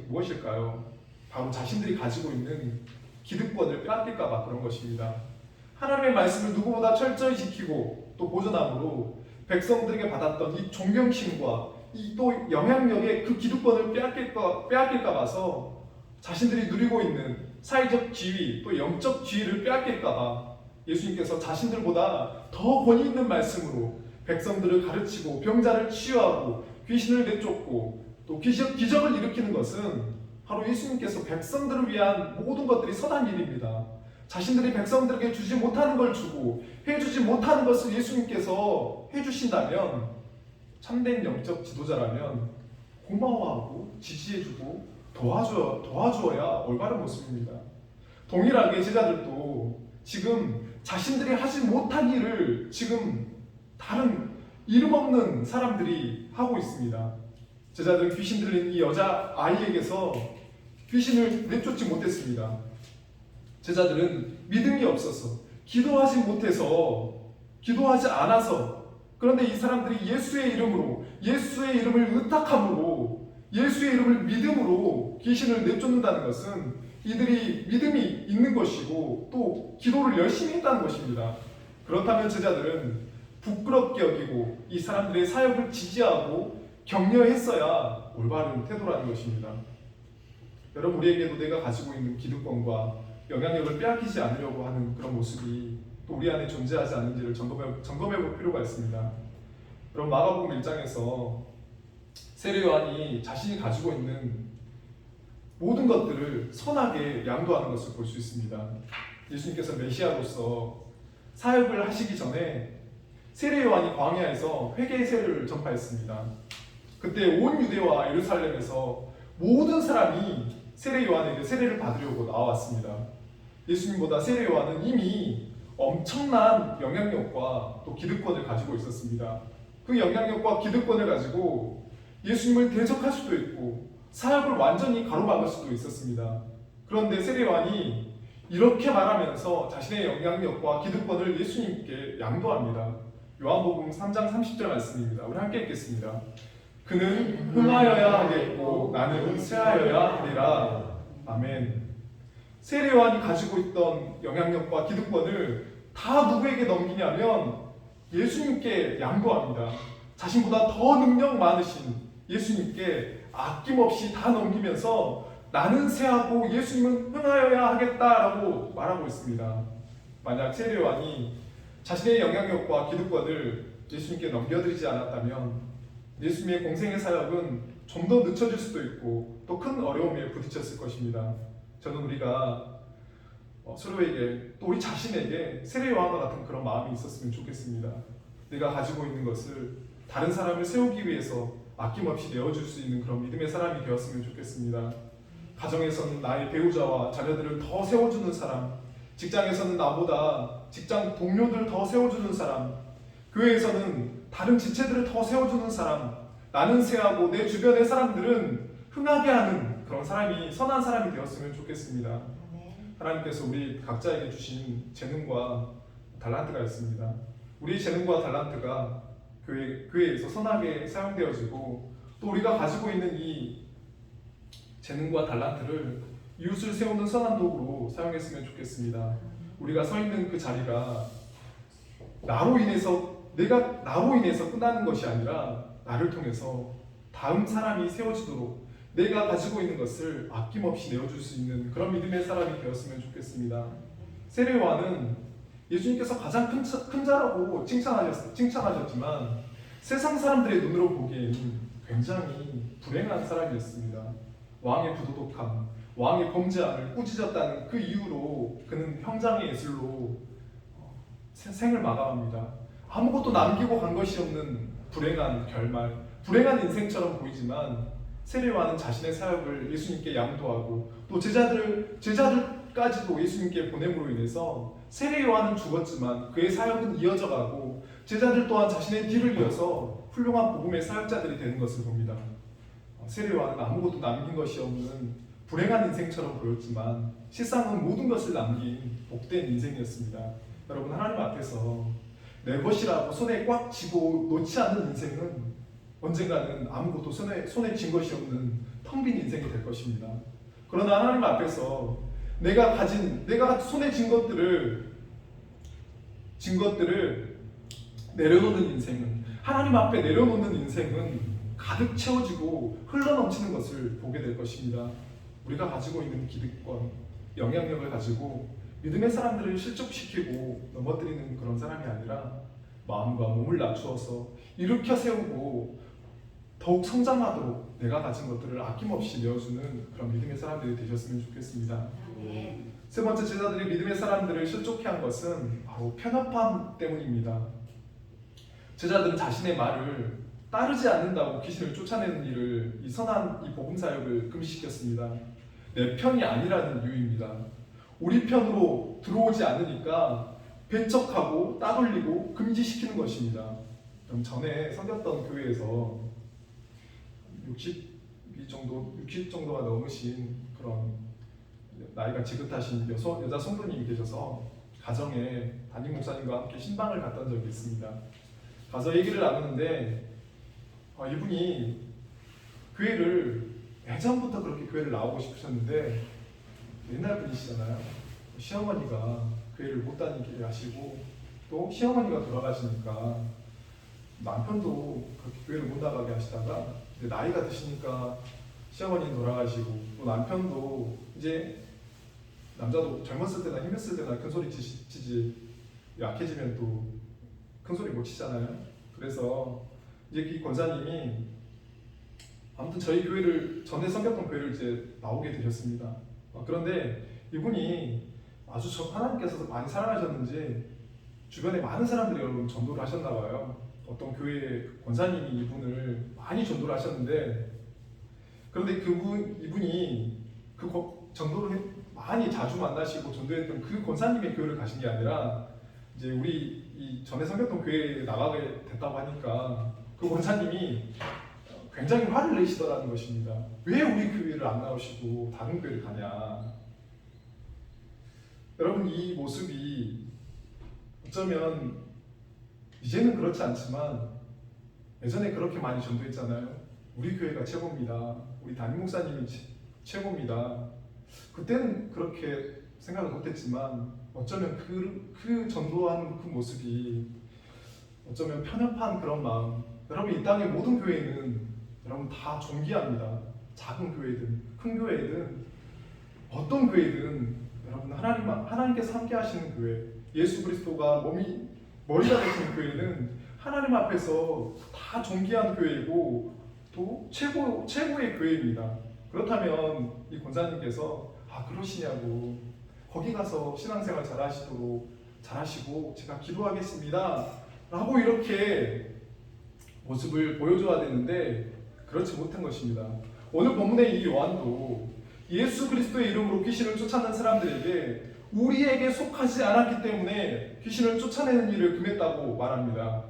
무엇일까요? 바로 자신들이 가지고 있는 기득권을 빼앗길까 봐 그런 것입니다. 하나님의 말씀을 누구보다 철저히 지키고 또 보존함으로 백성들에게 받았던 이 존경심과 이 또 영향력의 그 기득권을 빼앗길까 봐서 자신들이 누리고 있는 사회적 지위 또 영적 지위를 빼앗길까 봐 예수님께서 자신들보다 더 권위 있는 말씀으로 백성들을 가르치고 병자를 치유하고 귀신을 내쫓고 또 기적을 일으키는 것은 바로 예수님께서 백성들을 위한 모든 것들이 선한 일입니다. 자신들이 백성들에게 주지 못하는 걸 주고 해주지 못하는 것을 예수님께서 해주신다면 참된 영적 지도자라면 고마워하고 지지해주고 도와주어야 올바른 모습입니다. 동일하게 제자들도 지금 자신들이 하지 못한 일을 지금 다른 이름 없는 사람들이 하고 있습니다. 제자들은 귀신 들린 이 여자 아이에게서 귀신을 내쫓지 못했습니다. 제자들은 믿음이 없어서 기도하지 않아서 그런데 이 사람들이 예수의 이름으로 예수의 이름을 의탁함으로 예수의 이름을 믿음으로 귀신을 내쫓는다는 것은 이들이 믿음이 있는 것이고 또 기도를 열심히 했다는 것입니다. 그렇다면 제자들은 부끄럽게 여기고 이 사람들의 사역을 지지하고 격려했어야 올바른 태도라는 것입니다. 여러분, 우리에게도 내가 가지고 있는 기득권과 영향력을 빼앗기지 않으려고 하는 그런 모습이 또 우리 안에 존재하지 않는지를 점검해 볼 필요가 있습니다. 그럼 마가복음 1장에서 세례 요한이 자신이 가지고 있는 모든 것들을 선하게 양도하는 것을 볼 수 있습니다. 예수님께서 메시아로서 사역을 하시기 전에 세례 요한이 광야에서 회개의 세례를 전파했습니다. 그때 온 유대와 예루살렘에서 모든 사람이 세례 요한에게 세례를 받으려고 나왔습니다. 예수님보다 세례 요한은 이미 엄청난 영향력과 또 기득권을 가지고 있었습니다. 그 영향력과 기득권을 가지고 예수님을 대적할 수도 있고 사역을 완전히 가로막을 수도 있었습니다. 그런데 세례 요한이 이렇게 말하면서 자신의 영향력과 기득권을 예수님께 양도합니다. 요한복음 3장 30절 말씀입니다. 우리 함께 읽겠습니다. 그는 흥하여야 하겠고 나는 쇠하여야 하리라. 아멘. 세례 요한이 가지고 있던 영향력과 기득권을 다 누구에게 넘기냐면 예수님께 양도합니다. 자신보다 더 능력 많으신 예수님께 아낌없이 다 넘기면서 나는 쇠하고 예수님은 흥하여야 하겠다라고 말하고 있습니다. 만약 세례 요한이 자신의 영향력과 기득권을 예수님께 넘겨드리지 않았다면 예수님의 공생의 사역은 좀 더 늦춰질 수도 있고 또 큰 어려움에 부딪혔을 것입니다. 저는 우리가 서로에게 또 우리 자신에게 세례 요한과 같은 그런 마음이 있었으면 좋겠습니다. 내가 가지고 있는 것을 다른 사람을 세우기 위해서 아낌없이 내어줄 수 있는 그런 믿음의 사람이 되었으면 좋겠습니다. 가정에서는 나의 배우자와 자녀들을 더 세워주는 사람, 직장에서는 나보다 직장 동료들을 더 세워주는 사람, 교회에서는 다른 지체들을 더 세워주는 사람, 나는 쇠하고 내 주변의 사람들은 흥하게 하는 그런 사람이, 선한 사람이 되었으면 좋겠습니다. 하나님께서 우리 각자에게 주신 재능과 달란트가 있습니다. 우리 재능과 달란트가 교회에서 선하게 사용되어지고 또 우리가 가지고 있는 이 재능과 달란트를 이웃을 세우는 선한 도구로 사용했으면 좋겠습니다. 우리가 서 있는 그 자리가 나로 인해서 끝나는 것이 아니라 나를 통해서 다음 사람이 세워지도록 내가 가지고 있는 것을 아낌없이 내어줄 수 있는 그런 믿음의 사람이 되었으면 좋겠습니다. 세례 요한은 예수님께서 가장 큰 자라고 칭찬하셨지만 세상 사람들의 눈으로 보기에는 굉장히 불행한 사람이었습니다. 왕의 부도덕함, 왕의 범죄함을 꾸짖었다는 그 이유로 그는 형장의 예술로 생을 마감합니다. 아무것도 남기고 간 것이 없는 불행한 결말, 불행한 인생처럼 보이지만 세례요한은 자신의 사역을 예수님께 양도하고 또 제자들까지도 예수님께 보냄으로 인해서 세례요한은 죽었지만 그의 사역은 이어져가고 제자들 또한 자신의 뒤를 이어서 훌륭한 복음의 사역자들이 되는 것을 봅니다. 세례요한은 아무것도 남긴 것이 없는 불행한 인생처럼 보였지만 실상은 모든 것을 남긴 복된 인생이었습니다. 여러분, 하나님 앞에서 내 것이라고 손에 꽉 쥐고 놓지 않는 인생은 언젠가는 아무것도 손에 쥔 것이 없는 텅 빈 인생이 될 것입니다. 그러나 하나님 앞에서 내가 손에 쥔 것들을 내려놓는 인생은, 하나님 앞에 내려놓는 인생은 가득 채워지고 흘러넘치는 것을 보게 될 것입니다. 우리가 가지고 있는 기득권, 영향력을 가지고 믿음의 사람들을 실족시키고 넘어뜨리는 그런 사람이 아니라 마음과 몸을 낮추어서 일으켜 세우고 더욱 성장하도록 내가 가진 것들을 아낌없이 내어주는 그런 믿음의 사람들이 되셨으면 좋겠습니다. 세 번째, 제자들이 믿음의 사람들을 실족해 한 것은 바로 편협함 때문입니다. 제자들은 자신의 말을 따르지 않는다고 귀신을 쫓아내는 일을, 이 선한 이 복음 사역을 금지시켰습니다. 내 편이 아니라는 이유입니다. 우리 편으로 들어오지 않으니까 배척하고 따돌리고 금지시키는 것입니다. 전에 섬겼던 교회에서 60 정도가 넘으신 그런 나이가 지긋하신 여자 성도님이 계셔서 가정에 담임 목사님과 함께 신방을 갔던 적이 있습니다. 가서 얘기를 나누는데 이분이 교회를 예전부터 그렇게 교회를 나오고 싶으셨는데 옛날 분이시잖아요. 시어머니가 교회를 못 다니게 하시고 또 시어머니가 돌아가시니까 남편도 그렇게 교회를 못 나가게 하시다가 이제 나이가 드시니까 시어머니는 돌아가시고 또 남편도 이제 남자도 젊었을 때나 힘했을 때나 큰 소리 치지 약해지면 또 큰 소리 못 치잖아요. 그래서 이제 이 권사님이 아무튼 저희 교회를, 전에 섬겼던 교회를 이제 나오게 되셨습니다. 그런데 이분이 아주 하나님께서 많이 사랑하셨는지 주변에 많은 사람들이 여러분 전도를 하셨나 봐요. 어떤 교회 권사님이 이분을 많이 전도를 하셨는데, 그런데 이분이 그 전도를 많이 자주 만나시고 전도했던 그 권사님의 교회를 가신 게 아니라 이제 우리 이 전에 섬겼던 교회에 나가게 됐다고 하니까 그 권사님이 굉장히 화를 내시더라는 것입니다. 왜 우리 교회를 안 나오시고 다른 교회를 가냐. 여러분, 이 모습이 어쩌면 이제는 그렇지 않지만 예전에 그렇게 많이 전도했잖아요. 우리 교회가 최고입니다. 우리 담임 목사님이 최고입니다. 그때는 그렇게 생각을 못했지만 어쩌면 그 전도하는 그 모습이 어쩌면 편협한 그런 마음. 여러분, 이 땅의 모든 교회는 여러분 다 존귀합니다. 작은 교회든 큰 교회든 어떤 교회든 여러분 하나님께서 함께 하시는 교회, 예수 그리스도가 머리가 되시는 교회는 하나님 앞에서 다 존귀한 교회이고 또 최고의 교회입니다. 그렇다면 이 권사님께서 그러시냐고, 거기 가서 신앙생활 잘하시고 제가 기도하겠습니다 라고 이렇게 모습을 보여줘야 되는데 그렇지 못한 것입니다. 오늘 본문의 이 요한도 예수 그리스도의 이름으로 귀신을 쫓아낸 사람들에게 우리에게 속하지 않았기 때문에 귀신을 쫓아내는 일을 금했다고 말합니다.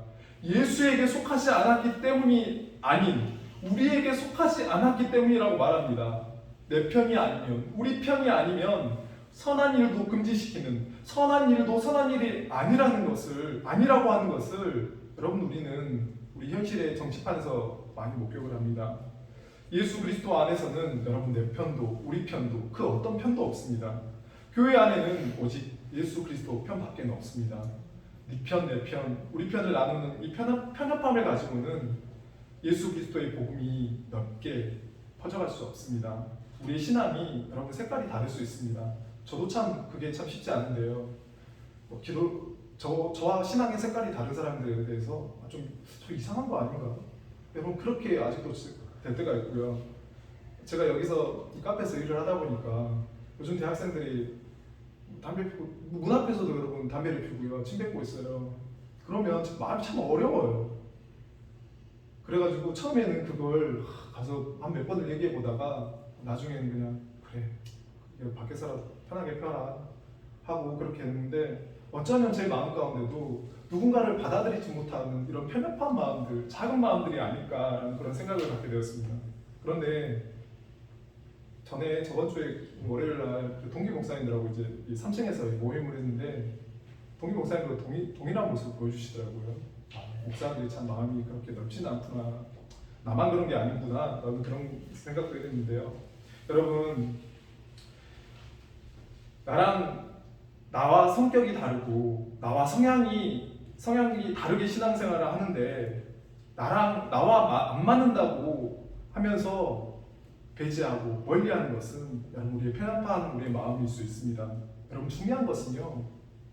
예수에게 속하지 않았기 때문이 아닌 우리에게 속하지 않았기 때문이라고 말합니다. 내 편이 아니면, 우리 편이 아니면 선한 일도 금지시키는, 선한 일도 선한 일이 아니라고 하는 것을 여러분 우리 현실의 정치판에서 많이 목격을 합니다. 예수 그리스도 안에서는 여러분 내 편도 우리 편도 그 어떤 편도 없습니다. 교회 안에는 오직 예수 그리스도 편밖에 없습니다. 네 편, 내 편, 우리 편을 나누는 이 편협함을 가지고는 예수 그리스도의 복음이 넓게 퍼져갈 수 없습니다. 우리의 신앙이 여러분 색깔이 다를 수 있습니다. 저도 그게 참 쉽지 않은데요. 저와 신앙의 색깔이 다른 사람들에 대해서 저 이상한 거 아닌가? 여러분 그렇게 아직도 될 때가 있고요. 제가 여기서 이 카페에서 일을 하다 보니까 요즘 대학생들이 담배 피고 문 앞에서도 여러분 담배를 피고요, 침 뱉고 있어요. 그러면 마음이 참 어려워요. 그래가지고 처음에는 그걸 가서 한 몇 번을 얘기해 보다가 나중에는 그냥 그래 밖에서라도 편하게 펴라 하고 그렇게 했는데, 어쩌면 제 마음 가운데도 누군가를 받아들이지 못하는 이런 편협한 마음들, 작은 마음들이 아닐까라는 그런 생각을 갖게 되었습니다. 그런데 저번 주에 월요일 날 동기 목사님들하고 이제 이 3층에서 모임을 했는데, 동기 목사님도 동일한 모습을 보여주시더라고요. 목사들이 참 마음이 그렇게 넓지는 않구나, 나만 그런 게 아니구나 라는 그런 생각도 했는데요. 여러분, 나와 성격이 다르고 나와 성향이 다르게 신앙생활을 하는데 나와 안 맞는다고 하면서 배제하고 멀리하는 것은 여러분 우리의 편협한 우리의 마음일 수 있습니다. 여러분, 중요한 것은요,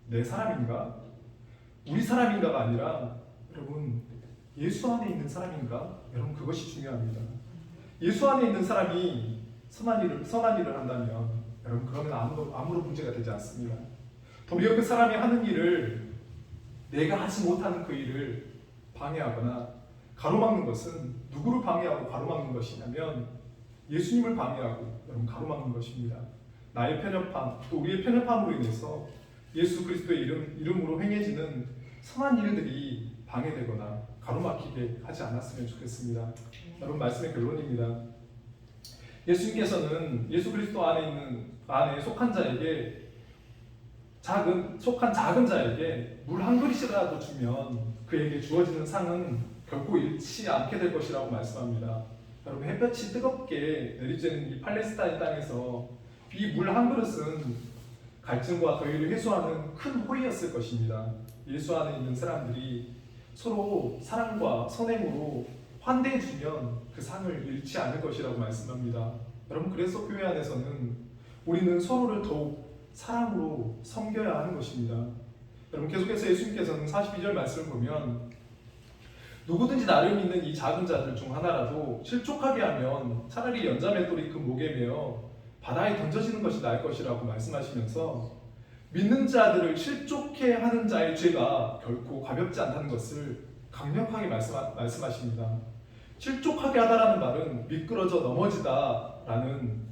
내 사람인가 우리 사람인가가 아니라 여러분 예수 안에 있는 사람인가, 여러분 그것이 중요합니다. 예수 안에 있는 사람이 선한 일을 한다면 여러분 그러면 아무런 문제가 되지 않습니다. 도리어 그 사람이 하는 일을, 내가 하지 못하는 그 일을 방해하거나 가로막는 것은 누구를 방해하고 가로막는 것이냐면 예수님을 방해하고 여러분 가로막는 것입니다. 나의 편협함, 또 우리의 편협함으로 인해서 예수 그리스도의 이름으로 행해지는 선한 일들이 방해되거나 가로막히게 하지 않았으면 좋겠습니다. 여러분, 말씀의 결론입니다. 예수님께서는 예수 그리스도 안에 속한 작은 자에게 물 한 그릇이라도 주면 그에게 주어지는 상은 결코 잃지 않게 될 것이라고 말씀합니다. 여러분, 햇볕이 뜨겁게 내리쬐는 이 팔레스타인 땅에서 이 물 한 그릇은 갈증과 더위를 해소하는 큰 호의였을 것입니다. 예수 안에 있는 사람들이 서로 사랑과 선행으로 환대해주면 그 상을 잃지 않을 것이라고 말씀합니다. 여러분, 그래서 교회 안에서는 우리는 서로를 더욱 사랑으로 섬겨야 하는 것입니다. 여러분, 계속해서 예수님께서는 42절 말씀을 보면 누구든지 나를 믿는 이 작은 자들 중 하나라도 실족하게 하면 차라리 연자맷돌이 그 목에 매어 바다에 던져지는 것이 나을 것이라고 말씀하시면서, 믿는 자들을 실족해 하는 자의 죄가 결코 가볍지 않다는 것을 강력하게 말씀하십니다. 실족하게 하다라는 말은 미끄러져 넘어지다라는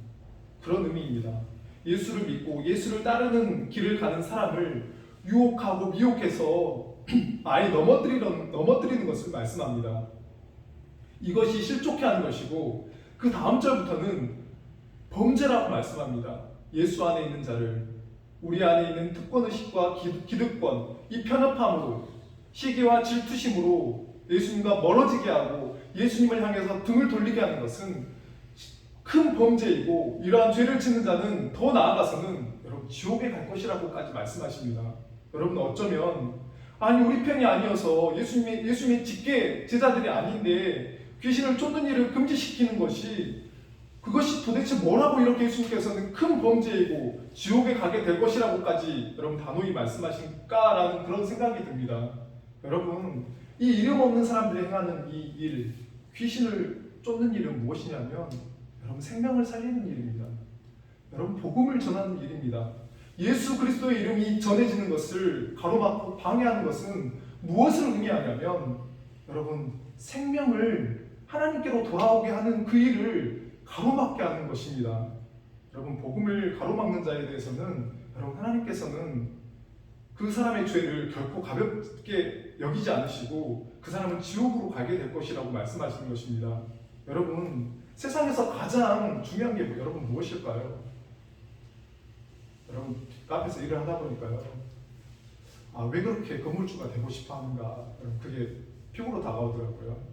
그런 의미입니다. 예수를 믿고 예수를 따르는 길을 가는 사람을 유혹하고 미혹해서 아예 넘어뜨리는 것을 말씀합니다. 이것이 실족해 하는 것이고, 그 다음 절부터는 범죄라고 말씀합니다. 예수 안에 있는 자를, 우리 안에 있는 특권의식과 기득권, 이 편협함으로, 시기와 질투심으로 예수님과 멀어지게 하고 예수님을 향해서 등을 돌리게 하는 것은 큰 범죄이고, 이러한 죄를 짓는 자는 더 나아가서는 여러분 지옥에 갈 것이라고까지 말씀하십니다. 여러분, 어쩌면 아니 우리 편이 아니어서 예수님의 직계 제자들이 아닌데 귀신을 쫓는 일을 금지시키는 그것이 도대체 뭐라고 이렇게 예수님께서는 큰 범죄이고 지옥에 가게 될 것이라고까지 여러분 단호히 말씀하실까라는 그런 생각이 듭니다. 여러분, 이 이름 없는 사람들이 행하는 이 일, 귀신을 쫓는 일은 무엇이냐면 여러분 생명을 살리는 일입니다. 여러분, 복음을 전하는 일입니다. 예수 그리스도의 이름이 전해지는 것을 가로막고 방해하는 것은 무엇을 의미하냐면 여러분 생명을 하나님께로 돌아오게 하는 그 일을 가로막게 하는 것입니다. 여러분, 복음을 가로막는 자에 대해서는 여러분 하나님께서는 그 사람의 죄를 결코 가볍게 여기지 않으시고 그 사람은 지옥으로 가게 될 것이라고 말씀하시는 것입니다. 여러분, 세상에서 가장 중요한 게 여러분 무엇일까요? 여러분, 카페에서 일을 하다 보니까요, 왜 그렇게 건물주가 되고 싶어 하는가, 그게 피부로 다가오더라고요.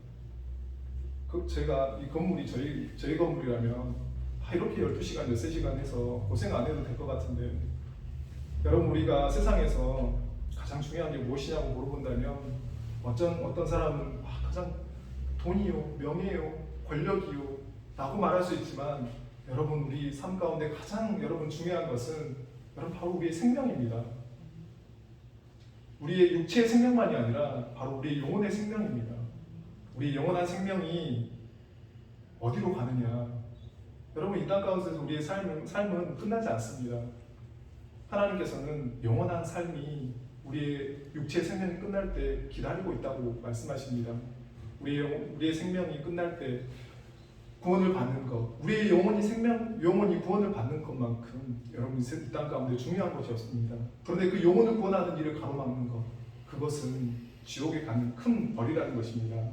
제가 이 건물이 저희 건물이라면 이렇게 12시간, 13시간 해서 고생 안 해도 될 것 같은데, 여러분, 우리가 세상에서 가장 중요한 게 무엇이냐고 물어본다면 어떤 사람은 가장 돈이요, 명예요, 권력이요 라고 말할 수 있지만, 여러분, 우리 삶 가운데 가장 여러분 중요한 것은 여러분 바로 우리의 생명입니다. 우리의 육체의 생명만이 아니라 바로 우리의 영혼의 생명입니다. 우리 영원한 생명이 어디로 가느냐? 여러분, 이 땅 가운데서 우리의 삶은 끝나지 않습니다. 하나님께서는 영원한 삶이 우리의 육체의 생명이 끝날 때 기다리고 있다고 말씀하십니다. 우리의 생명이 끝날 때 구원을 받는 것, 우리의 영혼이 구원을 받는 것만큼 여러분 이 땅 가운데 중요한 것이 없습니다. 그런데 그 영혼을 구원하는 일을 가로막는 것, 그것은 지옥에 가는 큰 벌이라는 것입니다.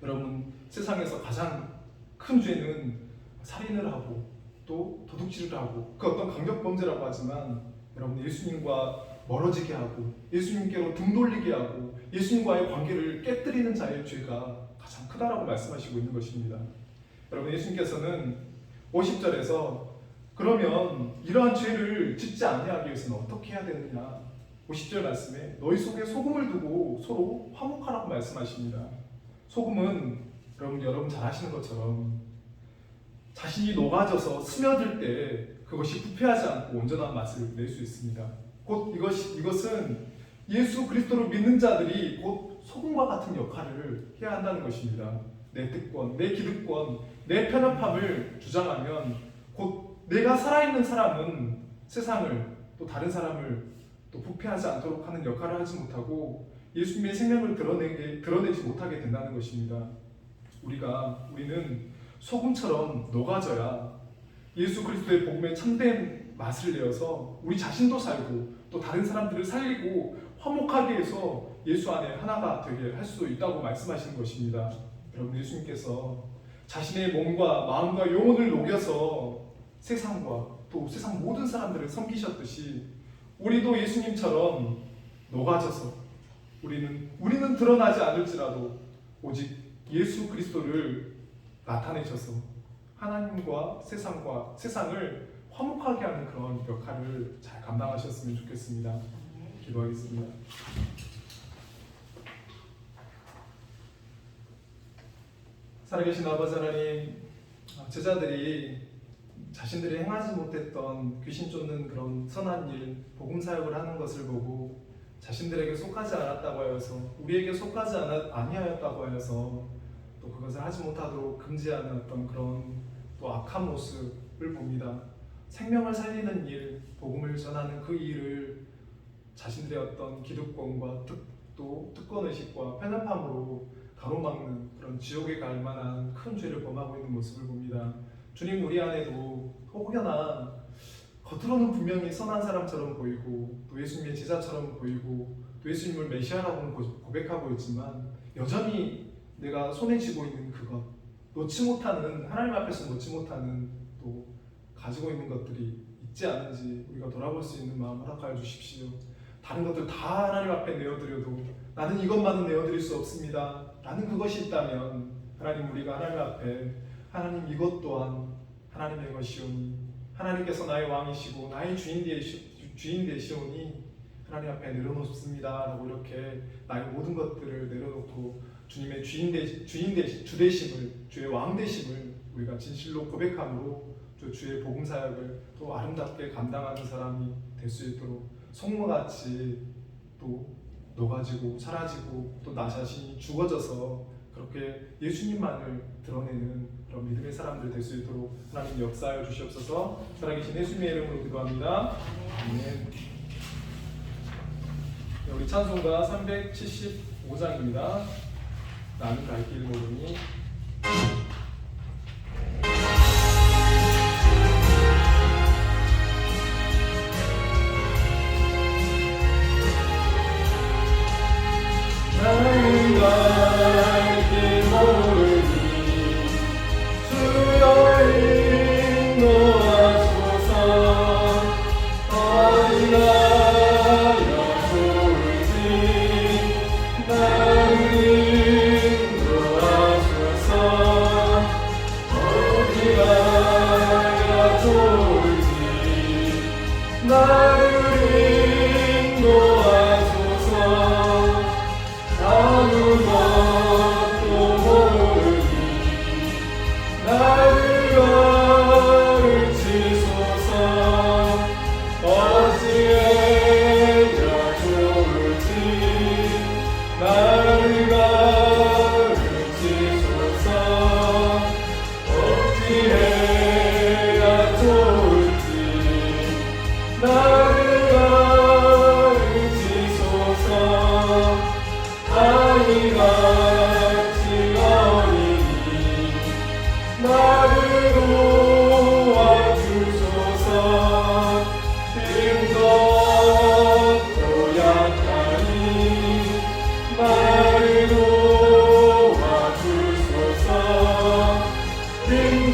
여러분, 세상에서 가장 큰 죄는 살인을 하고 또 도둑질을 하고 그 어떤 강력범죄라고 하지만 여러분, 예수님과 멀어지게 하고 예수님께로 등 돌리게 하고 예수님과의 관계를 깨뜨리는 자의 죄가 가장 크다라고 말씀하시고 있는 것입니다. 여러분, 예수님께서는 50절에서 그러면 이러한 죄를 짓지 아니하기 위해서는 어떻게 해야 되느냐, 50절 말씀에 너희 속에 소금을 두고 서로 화목하라고 말씀하십니다. 소금은 여러분 잘 아시는 것처럼 자신이 녹아져서 스며들 때 그것이 부패하지 않고 온전한 맛을 낼 수 있습니다. 곧 이것은 예수 그리스도를 믿는 자들이 곧 소금과 같은 역할을 해야 한다는 것입니다. 내 특권, 내 기득권, 내 편협함을 주장하면 곧 내가 살아있는 사람은 세상을 또 다른 사람을 또 부패하지 않도록 하는 역할을 하지 못하고 예수님의 생명을 드러내지 못하게 된다는 것입니다. 우리는 소금처럼 녹아져야 예수 그리스도의 복음의 참된 맛을 내어서 우리 자신도 살고 또 다른 사람들을 살리고 화목하게 해서 예수 안에 하나가 되게 할 수 있다고 말씀하시는 것입니다. 여러분, 예수님께서 자신의 몸과 마음과 영혼을 녹여서 세상과 또 세상 모든 사람들을 섬기셨듯이 우리도 예수님처럼 녹아져서 우리는 드러나지 않을지라도 오직 예수 그리스도를 나타내셔서 하나님과 세상을 화목하게 하는 그런 역할을 잘 감당하셨으면 좋겠습니다. 기도하겠습니다. 살아계신 아버지 하나님, 제자들이 자신들이 행하지 못했던 귀신 쫓는 그런 선한 일, 복음 사역을 하는 것을 보고 자신들에게 속하지 않았다고 하여서 우리에게 속하지 아니하였다고 하여서 또 그것을 하지 못하도록 금지하는 어떤 그런 또 악한 모습을 봅니다. 생명을 살리는 일, 복음을 전하는 그 일을 자신들의 어떤 기득권과 또 특권의식과 편협함으로 가로막는 그런 지옥에 갈 만한 큰 죄를 범하고 있는 모습을 봅니다. 주님, 우리 안에도 혹여나 겉으로는 분명히 선한 사람처럼 보이고 또 예수님의 제자처럼 보이고 또 예수님을 메시아라고는 고백하고 있지만 여전히 내가 손에 쥐고 있는 그것, 하나님 앞에서 놓지 못하는 또 가지고 있는 것들이 있지 않은지 우리가 돌아볼 수 있는 마음 허락하여 주십시오. 다른 것들 다 하나님 앞에 내어드려도 나는 이것만은 내어드릴 수 없습니다 라는 그것이 있다면 하나님, 우리가 하나님 앞에 하나님, 이것 또한 하나님의 것이오니 하나님께서 나의 왕이시고 나의 주인 되시오니 하나님 앞에 내려놓습니다 라고 이렇게 나의 모든 것들을 내려놓고 주님의 주 되심을, 주의 왕 되심을 우리가 진실로 고백함으로 주의 복음 사역을 또 아름답게 감당하는 사람이 될 수 있도록 성모같이 또 녹아지고 사라지고 또 나 자신이 죽어져서 그렇게 예수님만을 드러내는 그런 믿음의 사람들 될 수 있도록 하나님 역사하여 주시옵소서. 살아계신 예수님의 이름으로 기도합니다. 아멘. 네, 우리 찬송가 375장입니다. 나는 갈 길 모르니. 나는 갈 길 모르니 주여 인도하소서. 어디가야 좋을지 나를 인도하소서.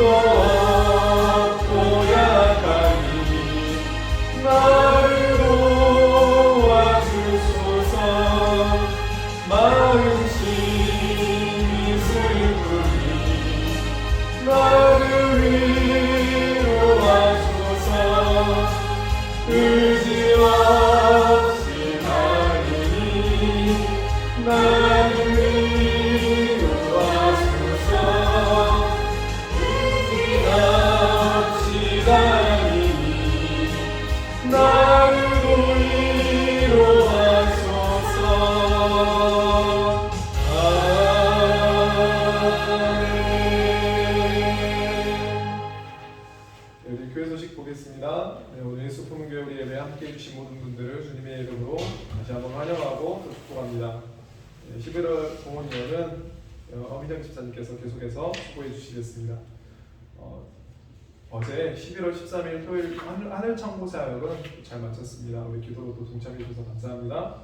없고 약하니 나를 도와주소서. 마음심이 슬프니 나를 위로하소서. 의지 없이 가리니 나를 위로하소서. 의지 없이 가리니 나를 위로하소서. 우리 교회 소식 보겠습니다. 오늘 예수 품은 교회 우리 예배 함께 해주신 모든 분들을 주님의 이름으로 다시 한번 환영하고 또 축복합니다. 11월 공헌이어는 어미정 집사님께서 계속해서 수고해 주시겠습니다. 어제 11월 13일 토요일 하늘창고 사역은 잘 마쳤습니다. 우리 기도로 또 동참해 주셔서 감사합니다.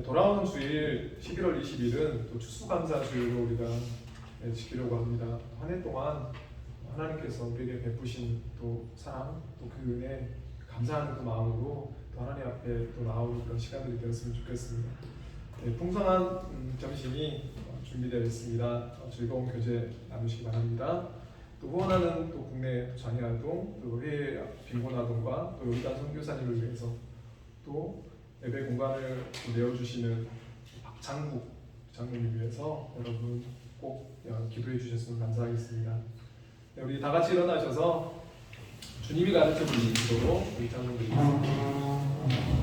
돌아오는 주일 11월 20일은 또 추수감사 주일로 우리가 지키려고 합니다. 한 해 동안 하나님께서 우리에게 베푸신 또 사랑, 또 그 은혜 감사하는 그 마음으로 또 하나님 앞에 또 나오는 그런 시간들이 되었으면 좋겠습니다. 풍성한 점심이 준비되어 있습니다. 즐거운 교제 나누시기 바랍니다. 또 후원하는 또 국내 장애아동, 또 해외 빈곤아동과 또 요리단 선교사님을 위해서 또 예배 공간을 내어주시는 박창국 장로님 위해서 여러분 꼭 기도해 주셨으면 감사하겠습니다. 우리 다 같이 일어나셔서 주님이 가르쳐 주신 기도로 우리 장로 드리겠습니다.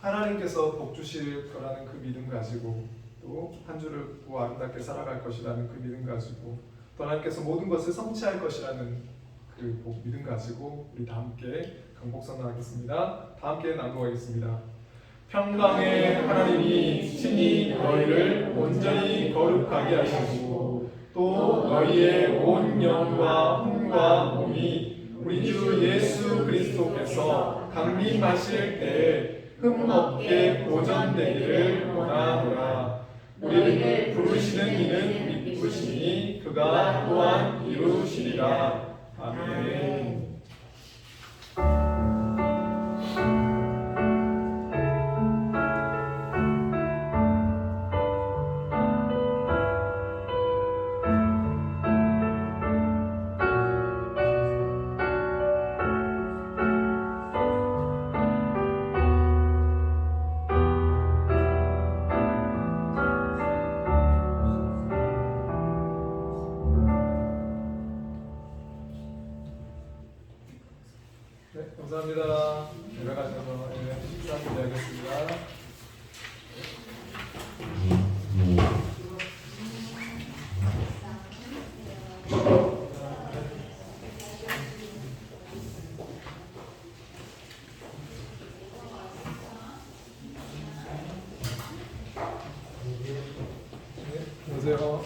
하나님께서 복 주실 거라는 그 믿음 가지고 또 한 주를 또 아름답게 살아갈 것이라는 그 믿음 가지고 또 하나님께서 모든 것을 성취할 것이라는 그 믿음 가지고 우리 다 함께 강복선언하겠습니다. 다 함께 나누어가겠습니다. 평강의 하나님이 친히 너희를 온전히 거룩하게 하시고 또 너희의 온 영과 혼과 몸이 우리 주 예수 그리스도께서 강림하실 때에 흠없게 보존되기를 원하노라. 우리를 부르시는 이는 믿으시니 그가 또한 이루시리라. 아멘. 보세요.